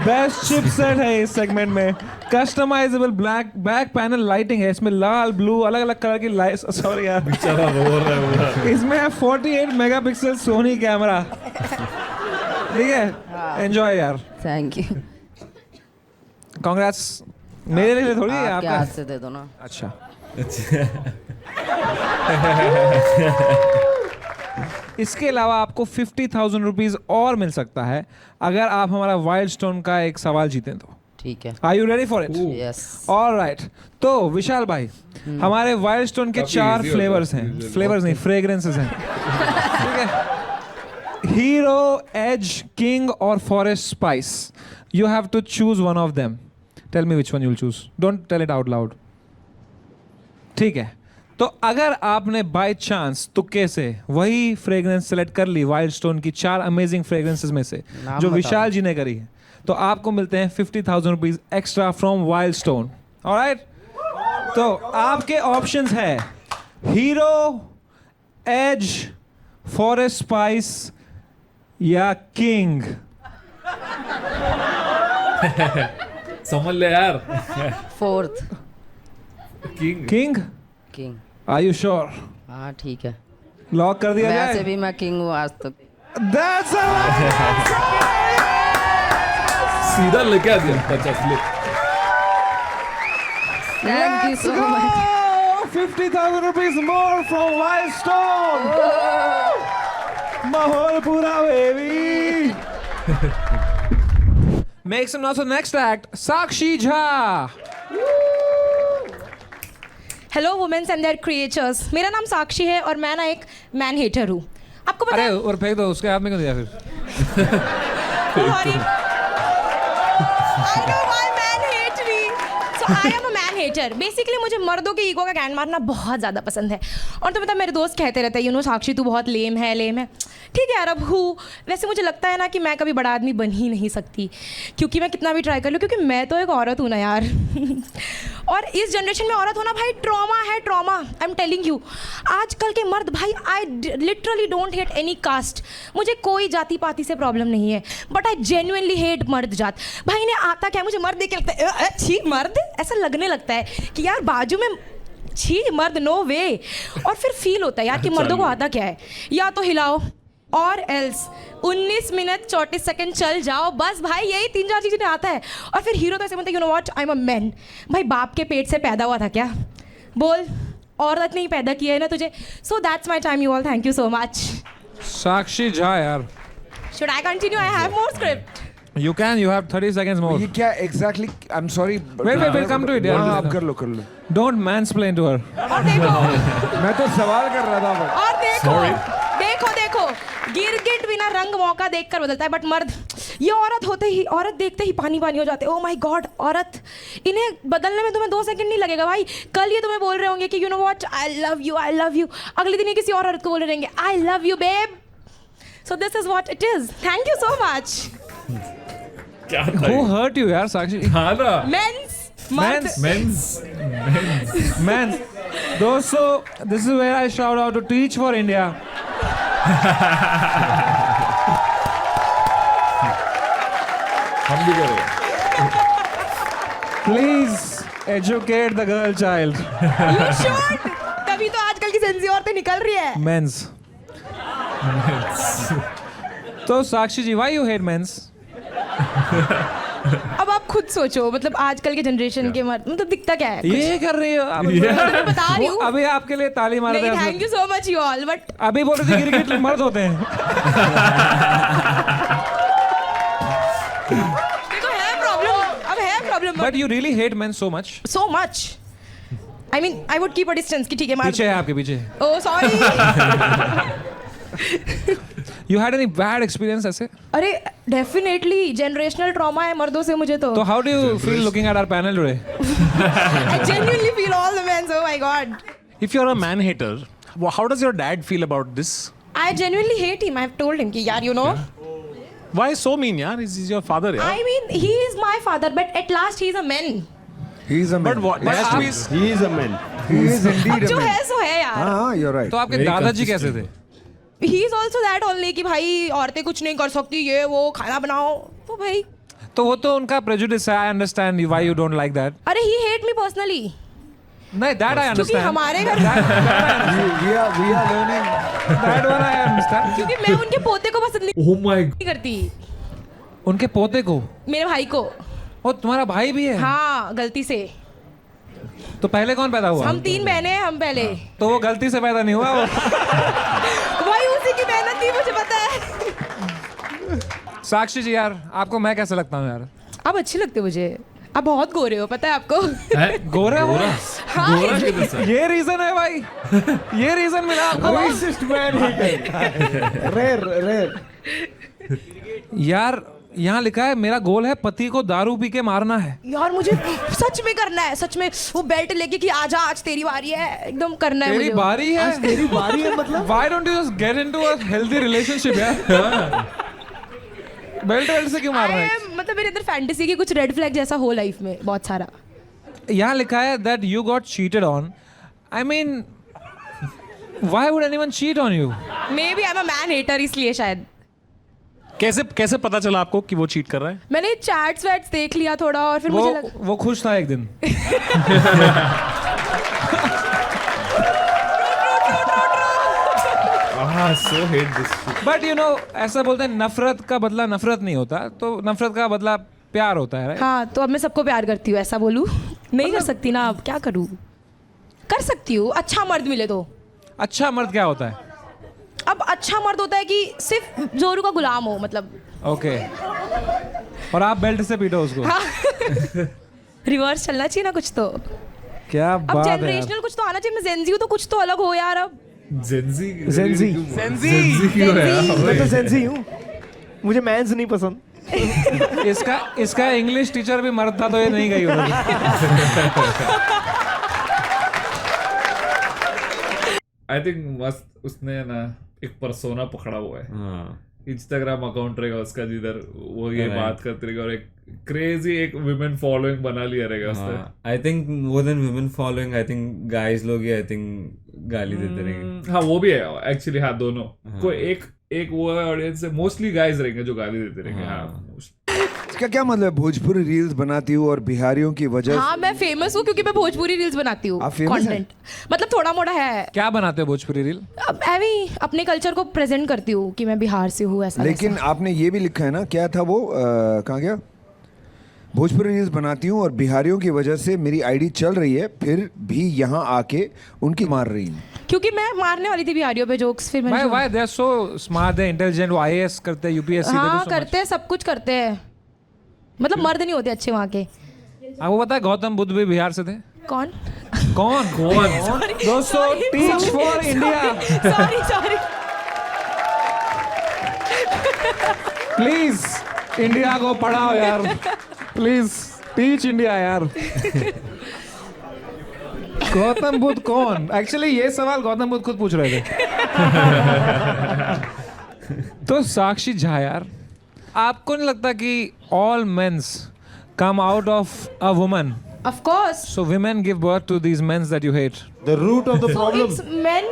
बेस्ट चिपसेट है इस सेगमेंट में, customisable black back panel lighting है, इसमें लाल ब्लू अलग अलग कलर की लाइट, सॉरी यार बेचारा रो रहा है पूरा। इसमें है 48 मेगापिक्सल सोनी कैमरा, ठीक है, एंजॉय यार, थैंक यू। कांग्रेट्स। मेरे लिए थोड़ी है आपके आपका। हाथ से दे दो ना। अच्छा इसके अलावा आपको 50,000 रुपीज और मिल सकता है अगर आप हमारा वाइल्ड स्टोन का एक सवाल जीतें तो। ठीक है। Are you ready for it? Yes. Alright, तो विशाल भाई, हमारे वाइल्ड स्टोन के काफी 4 easy फ्लेवर्स होता है, हैं, usually। फ्लेवर्स नहीं फ्रेग्रेंसेस हैं, ठीक है। हीरो, एज, किंग और forest spice, you have to choose one of them. Tell me which one you will choose, don't tell it out loud, ठीक है। तो अगर आपने बाय चांस तुक्के से वही फ्रेग्रेंस सेलेक्ट कर ली वाइल्ड स्टोन की 4 अमेजिंग फ्रेग्रेंसेस में से नाम जो बता विशाल दो। जी ने करी है, तो आपको मिलते हैं 50,000 rupees extra from Wild Stone. Alright, तो आपके ऑप्शंस है हीरो, एज, फॉरेस्ट स्पाइस या किंग। समझ ले यार। 4th king. King, king. Are you sure? हाँ ठीक है। लॉक कर दिया वैसे जाए? भी मैं किंग हूँ आज तक। That's a सीधा लेके आ दिया 50 ले। Thank you so much. 50,000 rupees more from Wild Stone. माहौल पूरा baby. Make some noise for the next act. Sakshi Jha. Hello womens and their creatures, मेरा नाम साक्षी है और मैं ना एक मैन हेटर हूँ। आपको पता अरे है? और फेंक दो, उसके हाथ में क्यों दिया फिर? Sorry. I know why men hate me. So I am a man hater. Basically मुझे मर्दों के ईगो का गैंड मारना बहुत ज़्यादा पसंद है। और तो पता है मेरे दोस्त कहते रहते हैं यू नो साक्षी तू बहुत लेम है, लेम है। ठीक है यार, अब हूँ। वैसे मुझे लगता है ना कि मैं कभी बड़ा आदमी बन ही नहीं सकती, क्योंकि मैं कितना भी ट्राई कर लूँ, क्योंकि मैं तो एक औरत हूँ ना यार। और इस जनरेशन में औरत होना भाई ट्रॉमा है, trauma. I am telling you, आजकल के मर्द भाई, I literally don't hate any caste. मुझे कोई जाति पाति से प्रॉब्लम नहीं है, बट आई जेन्युइनली हेट मर्द जात। भाई ने आता क्या, मुझे मर्द देख के लगता है छी मर्द, ऐसा लगने लगता है कि यार बाजू में छी मर्द, नो वे। और फिर फील होता है यार कि मर्दों को आता क्या है, या तो हिलाओ और एल्स 19 मिनट 34 सेकंड चल जाओ, बस भाई यही 3-4 चीज़ें आता है। और फिर हीरो तो ऐसे बोलते हैं you know what, I am a man. भाई बाप के पेट से पैदा हुआ था क्या? बोल, औरत ने ही पैदा किया है ना तुझे। So that's my time you all, thank you so much. Sakshi Jha यार। Should I continue? I have more script. You can, you have 30 seconds more. ये क्या exactly? I'm sorry. Wait, we'll come to it. हाँ, आप कर लो, कर लो। Don't mansplain to her. और देखो, मैं तो सवाल कर रहा था बस। और देखो, देखो देखो, गिरगिट बिना रंग मौका देखकर बदलता है, बट मर्द ये औरत होते ही, औरत देखते ही पानी पानी हो जाते हैं। ओह माय गॉड, औरत, इन्हें बदलने में तुम्हें 2 सेकंड नहीं लगेगा भाई। कल ये तुम्हें बोल रहे होंगे कि you know what, I love you, I love you. अगले दिन ये किसी और औरत को बोल रहे रहेंगे I love you babe. So this is what it is. Thank you so much. क्या था Who ये? hurt you यार साक्षी? हाँ ना। मेंस, मर्द। Men's. दोस्तों, this is where I shout out to Teach for India. हम भी करें। Please educate the girl child. You should. तभी तो आजकल की सेंसी औरतें निकल रही है। Men's. तो साक्षी जी, why you hate men's? अब आप खुद सोचो, मतलब आजकल के जनरेशन के मर्द, मतलब दिखता क्या है? ये कर रही हो आप? मैं बता रही हूँ। अभी आपके लिए ताली मार नहीं, रहे हैं। Thank you so much you all, but अभी बोल रहे थे गिरगिट मर्द होते हैं। देखो है प्रॉब्लम, अब है problem. But you really hate men so much. So much. I mean, I would keep a distance कि ठीक है मार। पीछे है आपके पीछे। Oh sorry. You had any bad experience ऐसे? अरे डेफिनेटली जनरेशनल ट्रॉमा है मर्दों से मुझे तो। So how do you feel looking at our panel today? I genuinely feel all the men. Oh my god. If you're a man hater, how does your dad feel about this? I genuinely hate him. I've told him कि यार you know. Why so mean, yaar? He's your father, yaar. I mean he is my father, but at last he is a man. He is a man. But what? Has to be. He is a man. He is indeed अब a जो man. है सो है यार। हाँ, you're right. तो आपके Very दादाजी कैसे consistent. थे? He is also that only कि भाई औरतें कुछ नहीं कर सकती, ये वो खाना बनाओ, तो भाई तो वो तो उनका प्रेजुडिस है. I understand why you don't like that. अरे ही हेट मी पर्सनली. नहीं, दैट आई क्योंकि अंडरस्टैंड. हमारे घर we are learning. That one I understand. क्योंकि मैं उनके पोते को पसंद नहीं Oh my करती, उनके पोते को. मेरे भाई को. ओ तुम्हारा भाई भी है? हाँ, गलती से. तो पहले कौन पैदा हुआ? हम 3 बहनें हैं, हम पहले. तो वो गलती से पैदा नहीं हुआ वो. भाई उसी की मेहनत थी, मुझे पता है. साक्षी जी यार, आपको मैं कैसे लगता हूँ यार? आप अच्छी लगते हो मुझे. आप बहुत गोरे हो, पता है आपको. गोरे हो? हाँ, ये रीजन है भाई. ये रीजन मिला आपको. Racist man hater. Rare. यार यहाँ लिखा है मेरा गोल है पति को दारू पी के मारना है. यार मुझे सच में करना है, सच में. वो बेल्ट लेके कि आजा आज तेरी बारी है, एकदम करना है तेरी मुझे. बारी है? तेरी बारी है मतलब? Why don't you just get into a healthy relationship यार? बेल्ट से क्यों मारना है? मतलब मेरे अंदर फैंटेसी की कुछ रेड फ्लैग जैसा हो लाइफ में बहुत सारा. यहाँ लिखा है that you got cheated on. I mean, why would anyone cheat on you? Maybe I am a man hater, इसलिए शायद. कैसे पता चला आपको कि वो चीट कर रहा है? मैंने चैट्स वैट्स देख लिया थोड़ा और फिर मुझे लगा. वो खुश था एक दिन. so hate this. But you know ऐसा बोलते हैं नफरत का बदला नफरत नहीं होता, तो नफरत का बदला प्यार होता है. हाँ, तो अब मैं सबको प्यार करती हूँ, ऐसा बोलूँ? नहीं कर सकती ना, अब क्या करूँ. कर सकती हूँ, अच्छा मर्द मिले तो. अच्छा मर्द क्या होता है? अब अच्छा मर्द होता है कि सिर्फ जोरू का गुलाम हो, मतलब. ओके. और आप बेल्ट से पीटो उसको. हाँ. रिवर्स चलना चाहिए ना कुछ तो. क्या अब बात है यार. जनरेशनल कुछ तो आना चाहिए. मैं जेनजी हूँ तो कुछ तो अलग हो यार. अब Zenzi. Zenzi. क्यों है? मैं तो Zenzi हूँ, मुझे मैंस नहीं पसंद. इसका इंग्लिश टीचर भी मर्द था तो ये नहीं गई उधर. आई थिंक मस्त उसने ना एक परसोना पकड़ा हुआ है. हाँ. इंस्टाग्राम अकाउंट रहेगा उसका जिधर वो ये Right. बात करते रहेगा और एक क्रेजी एक वुमेन फॉलोइंग बना लिया रहेगा उसने. I think more than women following, I think guys लोग ही आई थिंक गाली देते रहेंगे. हाँ वो भी है एक्चुअली. हाँ दोनों. कोई एक वो ऑडियंस है, मोस्टली गाइस रहेंगे जो गाली देते रहेंगे. हाँ. इसका क्या मतलब है? भोजपुरी रील्स बनाती हूँ और बिहारियों की वजह हाँ, मैं फेमस हूँ क्योंकि मैं भोजपुरी रील्स बनाती हूँ. आप famous हैं? कंटेंट मतलब थोड़ा मोड़ा है. क्या बनाते हो भोजपुरी रील? अब ऐवी अपने कल्चर को प्रेजेंट करती हूँ कि मैं बिहार से हूँ, ऐसा. लेकिन आपने ये भी लिखा है ना, क्या था वो, कहाँ गया? भोजपुरी रील्स बनाती हूँ और बिहारियों की वजह से मेरी आईडी चल रही है, फिर भी यहाँ आके उनकी मार रही हूँ. क्योंकि मैं मारने वाली थी बिहारियों पे जोक्स. फिर मैंने Why they are so smart, they intelligent. वो IAS करते हैं, UPSC. हाँ करते हैं, सब कुछ करते हैं. मतलब मर्द नहीं होते अच्छे वहाँ के. आपको पता है गौतम बुद्ध भी बिहार से थे? कौन? दोस्तों, teach for India. Sorry. Please India को पढ़ाओ यार. प्लीज टीच इंडिया यार. गौतम बुद्ध कौन? एक्चुअली ये सवाल गौतम बुद्ध खुद पूछ रहे थे. तो साक्षी झा यार, आपको नहीं लगता कि all mens come out of a woman? Of course. So women give birth to these men that you hate. The root of the problem. It's men.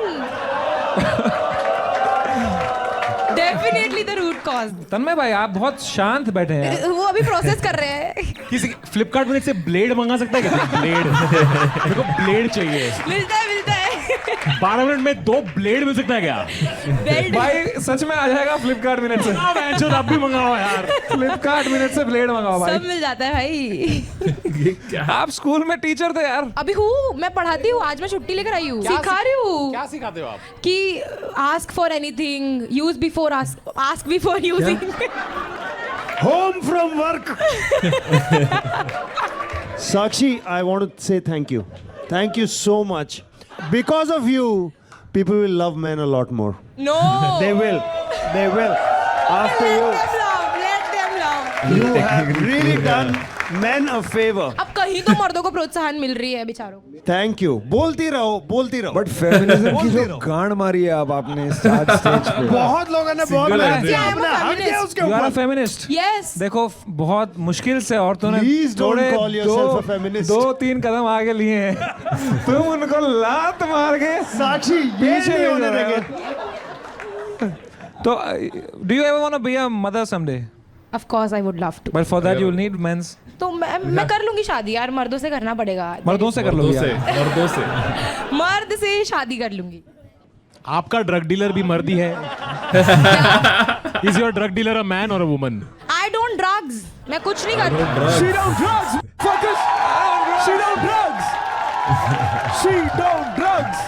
Definitely the root cause. तन्मय भाई आप बहुत शांत बैठे हैं यार. वो अभी प्रोसेस कर रहे हैं. किसी फ्लिपकार्ट में से ब्लेड मंगा सकता है क्या? ब्लेड. मेरे को ब्लेड चाहिए. मिलता है 12 मिनट में 2 ब्लेड मिल सकता है क्या? बेल्ट. भाई सच में आ जाएगा फ्लिपकार्ट मिनट से. आप भी मंगाओ यार. फ्लिपकार्ट मिनट से ब्लेड मंगाओ भाई. सब मिल जाता है भाई. आप स्कूल में टीचर थे यार. अभी हूँ, मैं पढ़ाती हूँ. आज मैं छुट्टी लेकर आई हूँ. सिखा रही हूँ क्या सिखाते हो आप? कि ask for anything, use before ask before using. Home from work. Sakshi, I want to say thank you. Thank you so much. Because of you, people will love men a lot more. No. They will. They will. After you. Let them love. You have really done men a favor. अब कहीं तो मर्दों को प्रोत्साहन मिल रही है बेचारों को. Thank you. बोलती रहो. बट फेमिनिज्म की जो गांड मारी है अब आपने स्टेज पे. बहुत लोगों ने बहुत handedly. हमने हक दिया उसके You are a ऊपर. feminist. Yes. देखो बहुत मुश्किल से औरतों ने Please don't थोड़े call yourself a feminist. 2-3 कदम आगे लिए हैं. तुम उनको लात मार के साक्षी ये पीछे नहीं ले होने जा रहे देंगे. तो do you ever want to be a mother someday? Of course I would love to. But for that you'll need men's. तो मैं कर लूंगी शादी यार, मर्दों से करना पड़ेगा। मर्दों से कर लोगी यार। मर्दों से मर्द से शादी कर लूंगी। आपका ड्रग डीलर भी मर्द ही है। Is your drug dealer a man or a woman? I don't drugs. मैं कुछ नहीं करती। She don't drugs. Focus. She don't drugs. She don't drugs.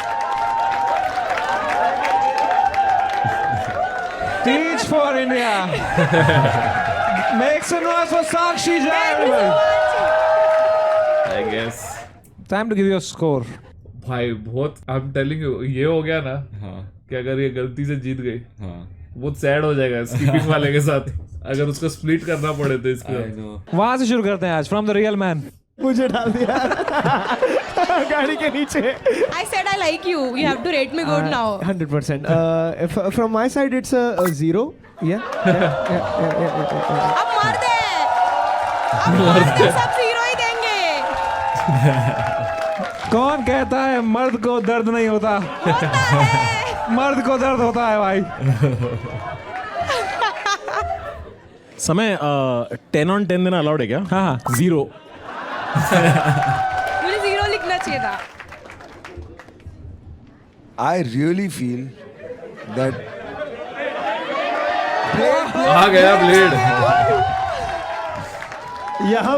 Teach for India. Make some noise for Sakshi Jai. I guess. Time to give you a score. भाई बहुत आई एम टेलिंग यू, ये हो गया ना हाँ कि अगर ये गलती से जीत गई हाँ बहुत सैड हो जाएगा स्कीपिंग वाले के साथ, अगर उसको स्प्लिट करना पड़े तो इसको। I know. वहां से शुरू करते हैं आज, फ्रॉम द रियल मैन। मुझे डाल दिया गाड़ी के नीचे। I said I like you. You have to rate me good now. 100%. From my side, it's a 0. Yeah. अब मर्द है। अब मर्द है, सब जीरो ही देंगे। कौन कहता है मर्द को दर्द नहीं होता? होता है। मर्द को दर्द होता है भाई। समय 10 on 10 देना अलाउड है क्या? हाँ 0. मुझे 0 लिखना चाहिए था। I really feel that आ गया ब्लेड। यहाँ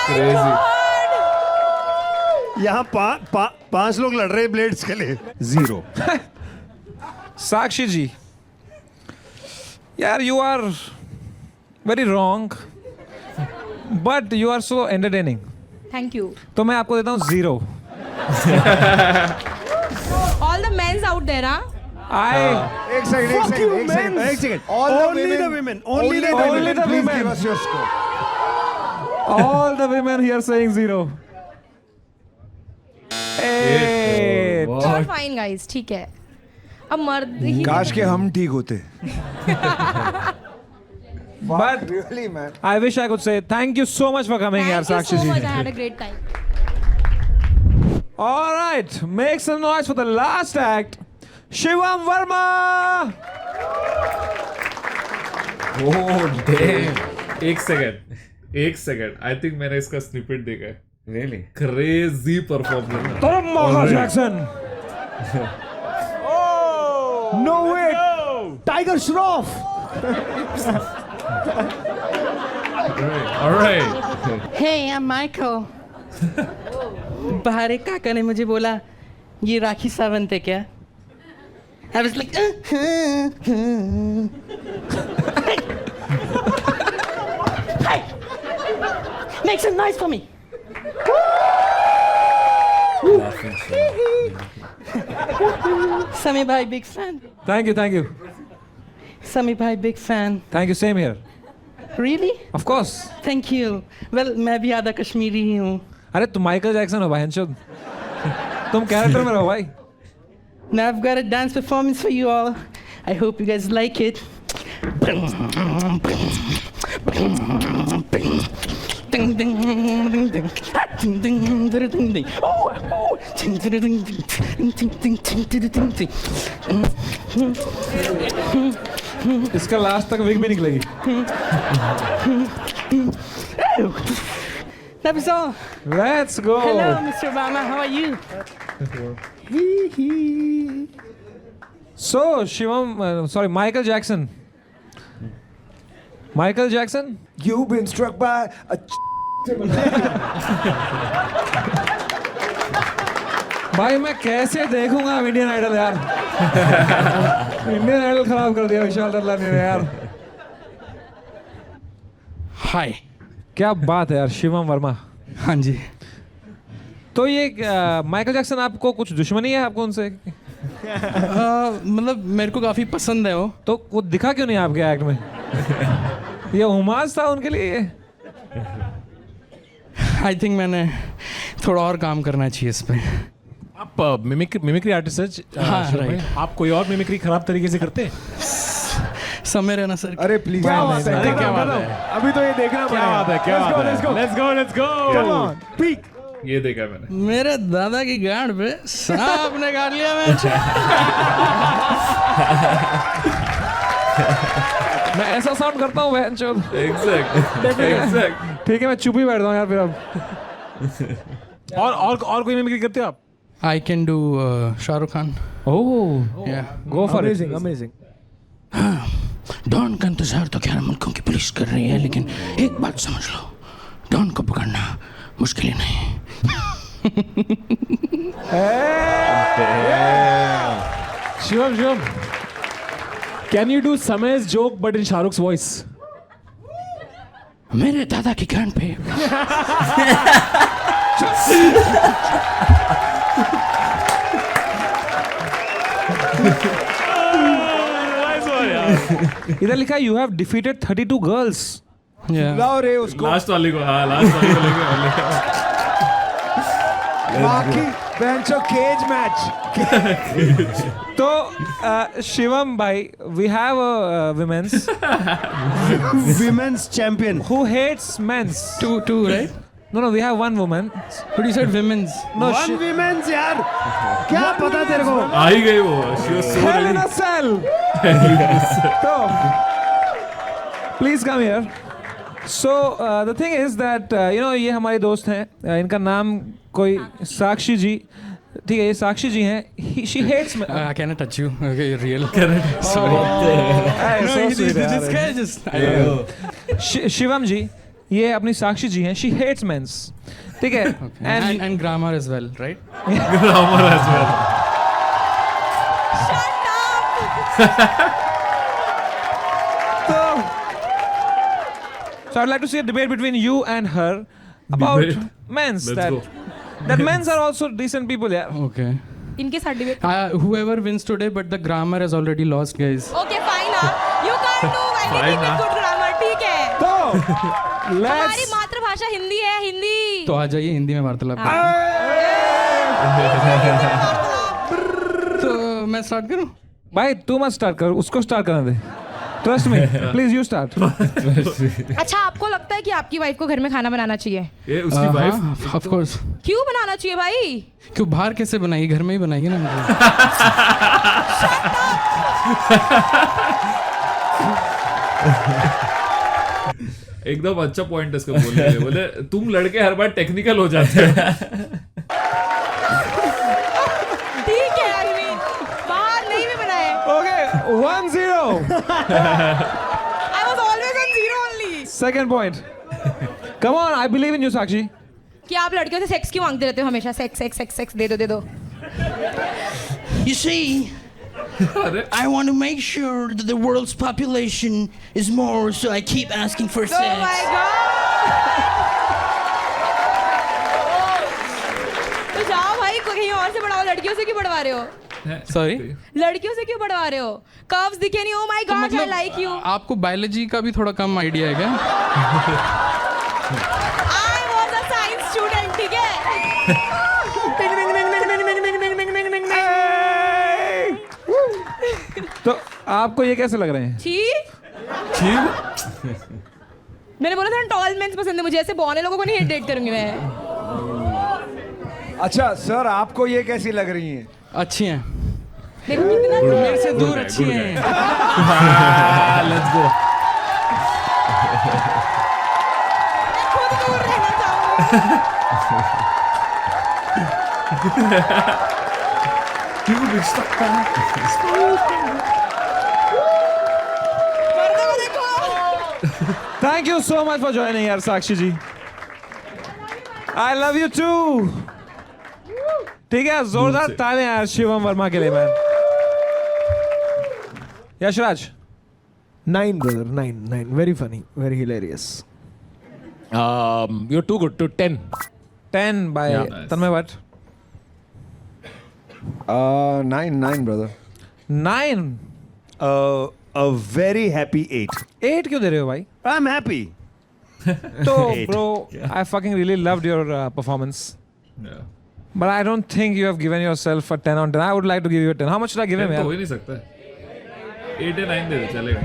क्रेजी। यहाँ 5 लोग लड़ रहे हैं ब्लेड्स के लिए। 0। साक्षी जी, यार you are very wrong but you are so entertaining. Thank you. तो मैं आपको देता हूँ 0। All the men's out there, huh? एक second Only the women. Only the Please women. give us your score. All the women here saying 0. 8. All fine guys, ठीक है। अब मर्द ही। काश के हम ठीक होते। But Really, man. I wish I could say thank you so much for coming here, Thank you Sakshi so ji. much. I had a great time. All right, make some noise for the last act, Shivam Verma. Oh damn. एक सेकंड आई थिंक मैंने इसका स्निपेट देखा है। Really? Crazy performance. Michael Jackson. No way. Tiger Shroff. Alright. Hey, I'm Michael. बाहर एक काका ने मुझे बोला ये राखी सावंत है क्या? I was like Hey! Make some noise for me. Sami bhai, big fan. Thank you. Sami bhai, big fan. Thank you, same here. Really? Of course. Thank you. Well, मैं भी आधा कश्मीरी ही हूँ. अरे तुम माइकल जैक्सन हो भाई हंशुद। तुम कैरेक्टर में रहो भाई। Now I've got a dance performance for you all. I hope you guys like it. Ding, ding, ding, ding, ding. Ah, ding, ding, ding, ding, ding. Oh, oh. Ding, ding, ding, ding, ding, ding, ding, ding, ding. इसका लास्ट तक विग भी निकलेगी। That was all. Let's go. Hello, Mr. Obama. How are you? So Shivam, Michael Jackson. Michael Jackson? You've been struck by a भाई मैं कैसे देखूंगा इंडियन आइडल यार। इंडियन आइडल खराब कर दिया विशाल दत्ला ने यार। Hi. क्या बात है यार शिवम वर्मा। हाँ जी। तो ये माइकल जैक्सन आपको कुछ दुश्मनी है आपको उनसे? मतलब मेरे को काफ़ी पसंद है वो। तो वो दिखा क्यों नहीं आपके एक्ट में? ये हुमास था उनके लिए। आई थिंक मैंने थोड़ा और काम करना चाहिए इस पे। आप मिमिक्री आर्टिस्ट हैं? हाँ, right. आप कोई और मिमिक्री खराब तरीके से करते हैं? समय रहना सर। अरे प्लीज क्या बात है? अभी तो ये देखना पड़ेगा। क्या बात है? Let's go. Let's go. Come on. Peak. ये देखा है मैंने। मेरे दादा की गांड पे सांप ने काट लिया मैच। मैं ऐसा साउंड करता हूँ बहनचोद। एग्जैक्ट। ठीक है मैं चुप ही बैठ जाऊँ यार फिर अब। और कोई मिमिक्री करते हो आप? I can do Shahrukh Khan. Oh go for it. Amazing. Don का इंतजार तो 11 मुल्कों की पुलिस कर रही है, लेकिन एक बात समझ लो, डॉन को पकड़ना मुश्किल ही नहीं। शिवम, कैन यू डू समय's joke but in Shahrukh's voice? मेरे दादा की गांड पे इधर लिखा है यू हैव डिफीटेड 32 गर्ल्स। लाओ रे उसको। लास्ट वाली को, हाँ लास्ट वाली को लेके। बाकी बेंचो केज मैच। तो शिवम भाई we have a womens champion who hates men's. two right? No, we have one woman. But you said women's. No, one women's यार, क्या पता तेरे को? आ ही गई वो। She was so Hell in ready. a cell. So, please come here. So the thing is that you know ये हमारे दोस्त हैं, इनका नाम कोई साक्षी जी, ठीक है ये साक्षी जी हैं. She hates me. I cannot touch you. Okay, you're real. Sorry. So sweet This guy just. Shivam जी ये अपनी साक्षी जी हैं. She hates men's. ठीक है. And grammar as well, right? Grammar as well. So I'd like to see a debate between you and her about Debate? men's. Let's that go. that men's are also decent people, yeah. Okay. इनके साथ debate. Whoever wins today, but the grammar has already lost, guys. Okay, fine. You can't do anything with good grammar. ठीक है. तो हमारी let's मातृभाषा हिंदी है, हिंदी. तो आ जाइए हिंदी में वार्तालाप तो मैं स्टार्ट करूं? भाई तू मत स्टार्ट कर, उसको स्टार्ट करने दे. Trust me, please you start. अच्छा आपको लगता है कि आपकी वाइफ को घर में खाना बनाना चाहिए? ये उसकी वाइफ। Of course. क्यों बनाना चाहिए भाई? क्यों बाहर कैसे बनाएगी, घर में ही बनाएगी ना. एकदम अच्छा पॉइंट इसका बोलने के लिए. बोले तुम लड़के हर बार टेक्निकल हो जाते हो. ठीक है अरविंद, बाहर नहीं भी बनाए. Okay, 1-0. I was always on zero only. Second point. Come on, I believe in you, Sakshi. कि आप लड़कियों से सेक्स क्यों मांगते रहते हो हमेशा? सेक्स दे दो. You see, I want to make sure that the world's population is more, so I keep asking for Oh sex. my god. तो जाओ भाई कहीं और से बढ़ाओ, लड़कियों से क्यों बढ़वा रहे हो? Sorry? लड़कियों से क्यों बढ़वा रहे हो? कर्व्स दिखे नहीं. Oh my god, I like you. आपको बायोलॉजी का भी थोड़ा कम आइडिया है क्या? I was a science student, ठीक है? तो आपको ये कैसे लग रहे हैं? छी? मैंने बोला था टॉल मेंस पसंद है मुझे, ऐसे बौने लोगों को नहीं डेट करूंगी मैं. अच्छा सर, आपको ये कैसी लग रही हैं? अच्छी हैं. देखो कितना मेरे से दूर अच्छी हैं. Let's go. खुद दूर रहना चाहूंगी. मर्दों को देखो. Thank you so much for joining यार साक्षी जी. I love you too. ठीक है, जोरदार तालियां यार शिवम वर्मा के लिए man. Yashraj. 9 brother, 9. Very funny, very hilarious. You're too good. To 10. 10 by Yeah. Tanmay Bhatt. 9 brother. 9. A very happy 8. 8 क्यों दे रहे हो भाई? I'm happy. तो bro, I fucking really loved your performance. Yeah. But I don't think you have given yourself a 10 on 10. I would like to give you a 10. How much should I give him? तो हो यार? ही नहीं सकता. 8 या 9 दे दे चलेगा.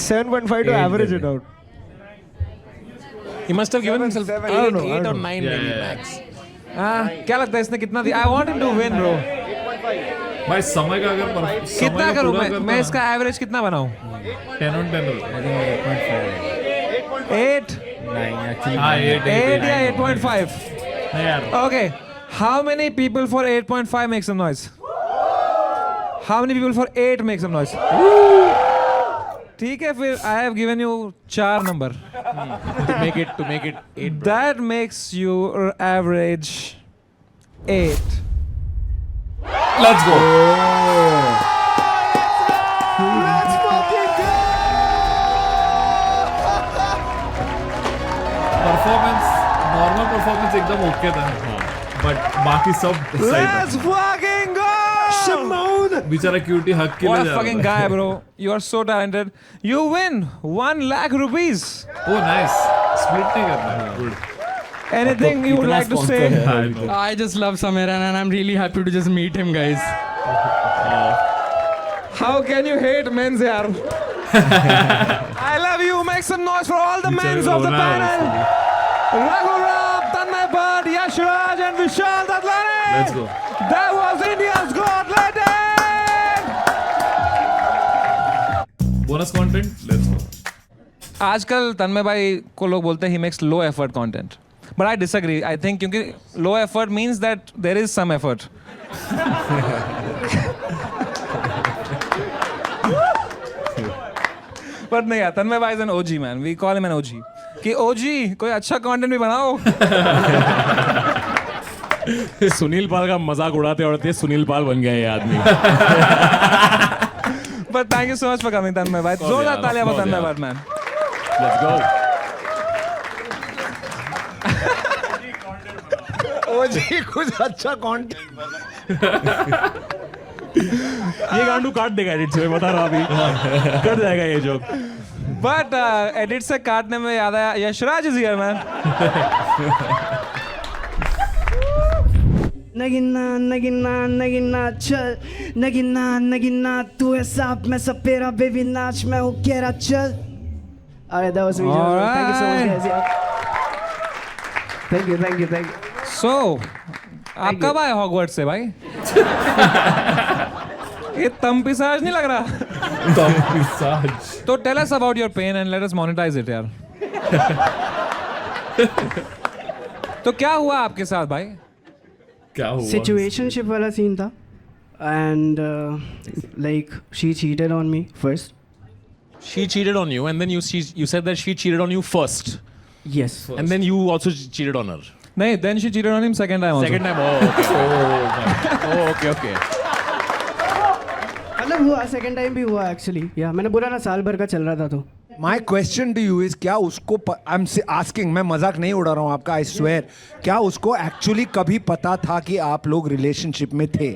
7.5 to average it out. He must have given himself 8 or 9 Yeah, maybe yeah, yeah. max. क्या लगता है इसने कितना दिया? I want him to win bro. भाई समय का अगर कितना करूं मैं इसका एवरेज कितना बनाऊं? 10 on 10 8 8 या 8.5. Okay, how many people for 8.5 make some noise? How many people for 8 make some noise? ठीक है फिर I have given you 4 number. to make it 8. Bro. That makes your average 8. Let's go. Performance normal performance एकदम ओके था, बट बाकी सब Let's fucking go! बेचारा क्यूटी हक के What लिए a जा fucking रहा guy, bro. You are so talented. You win 1 lakh rupees. है. Oh nice. स्प्लिट नहीं करना. Good. Anything you would like to say? I just love Samiran and I'm really happy to just meet him, guys. How can you hate men's yaar? I love you. Make some noise for all the men's of the panel. Raghu Ram, Tanmay Bhatt, Yash Raj and Vishal Dadlani. Let's go. That was India's Got Talent. Bonus content. Let's go. आजकल तन्मय भाई को लोग बोलते हैं he makes low effort content. But I disagree. I think क्योंकि low effort means that there is some effort. But नहीं यार, तन्मय भाई is an OG man. We call him an OG. कि OG कोई अच्छा content भी बनाओ. सुनील पाल का मजाक उड़ाते उड़ाते सुनील पाल बन गया ये आदमी. But thank you so much for coming, तन्मय भाई. जोरदार तालियां बता तन्मय भाई man. Let's go. OG कुछ अच्छा कंटेंट. ये गांडू काट देगा एडिट से, बता रहा अभी. कट जाएगा ये जोक. But edit से काटने में याद आया Yashraj is here man. Nagina Nagina Nagina चल, नगीना नगीना तू है सांप मैं सपेरा बेबी नाच मैं हूँ केरा चल. Alright, that was me. Thank you so much, guys. Yeah. Thank you. So, आप कब आए हॉगवर्ट्स से भाई? ये तंपिसाज नहीं लग रहा? तंपिसाज. तो tell us about your pain and let us monetize it यार. तो क्या हुआ आपके साथ भाई? क्या हुआ? Situationship वाला सीन था and like she cheated on me first. She cheated on you and then you said that she cheated on you first. Yes. And then you also cheated on her. नहीं, then she cheated on him second time also. Second time. Oh, okay. मतलब हुआ second time भी हुआ actually. Yeah, मैंने बोला ना साल भर का चल रहा था तो. My question to you is क्या उसको I'm asking, मैं मजाक नहीं उड़ा रहा हूँ आपका, I swear, क्या उसको actually कभी पता था कि आप लोग रिलेशनशिप में थे?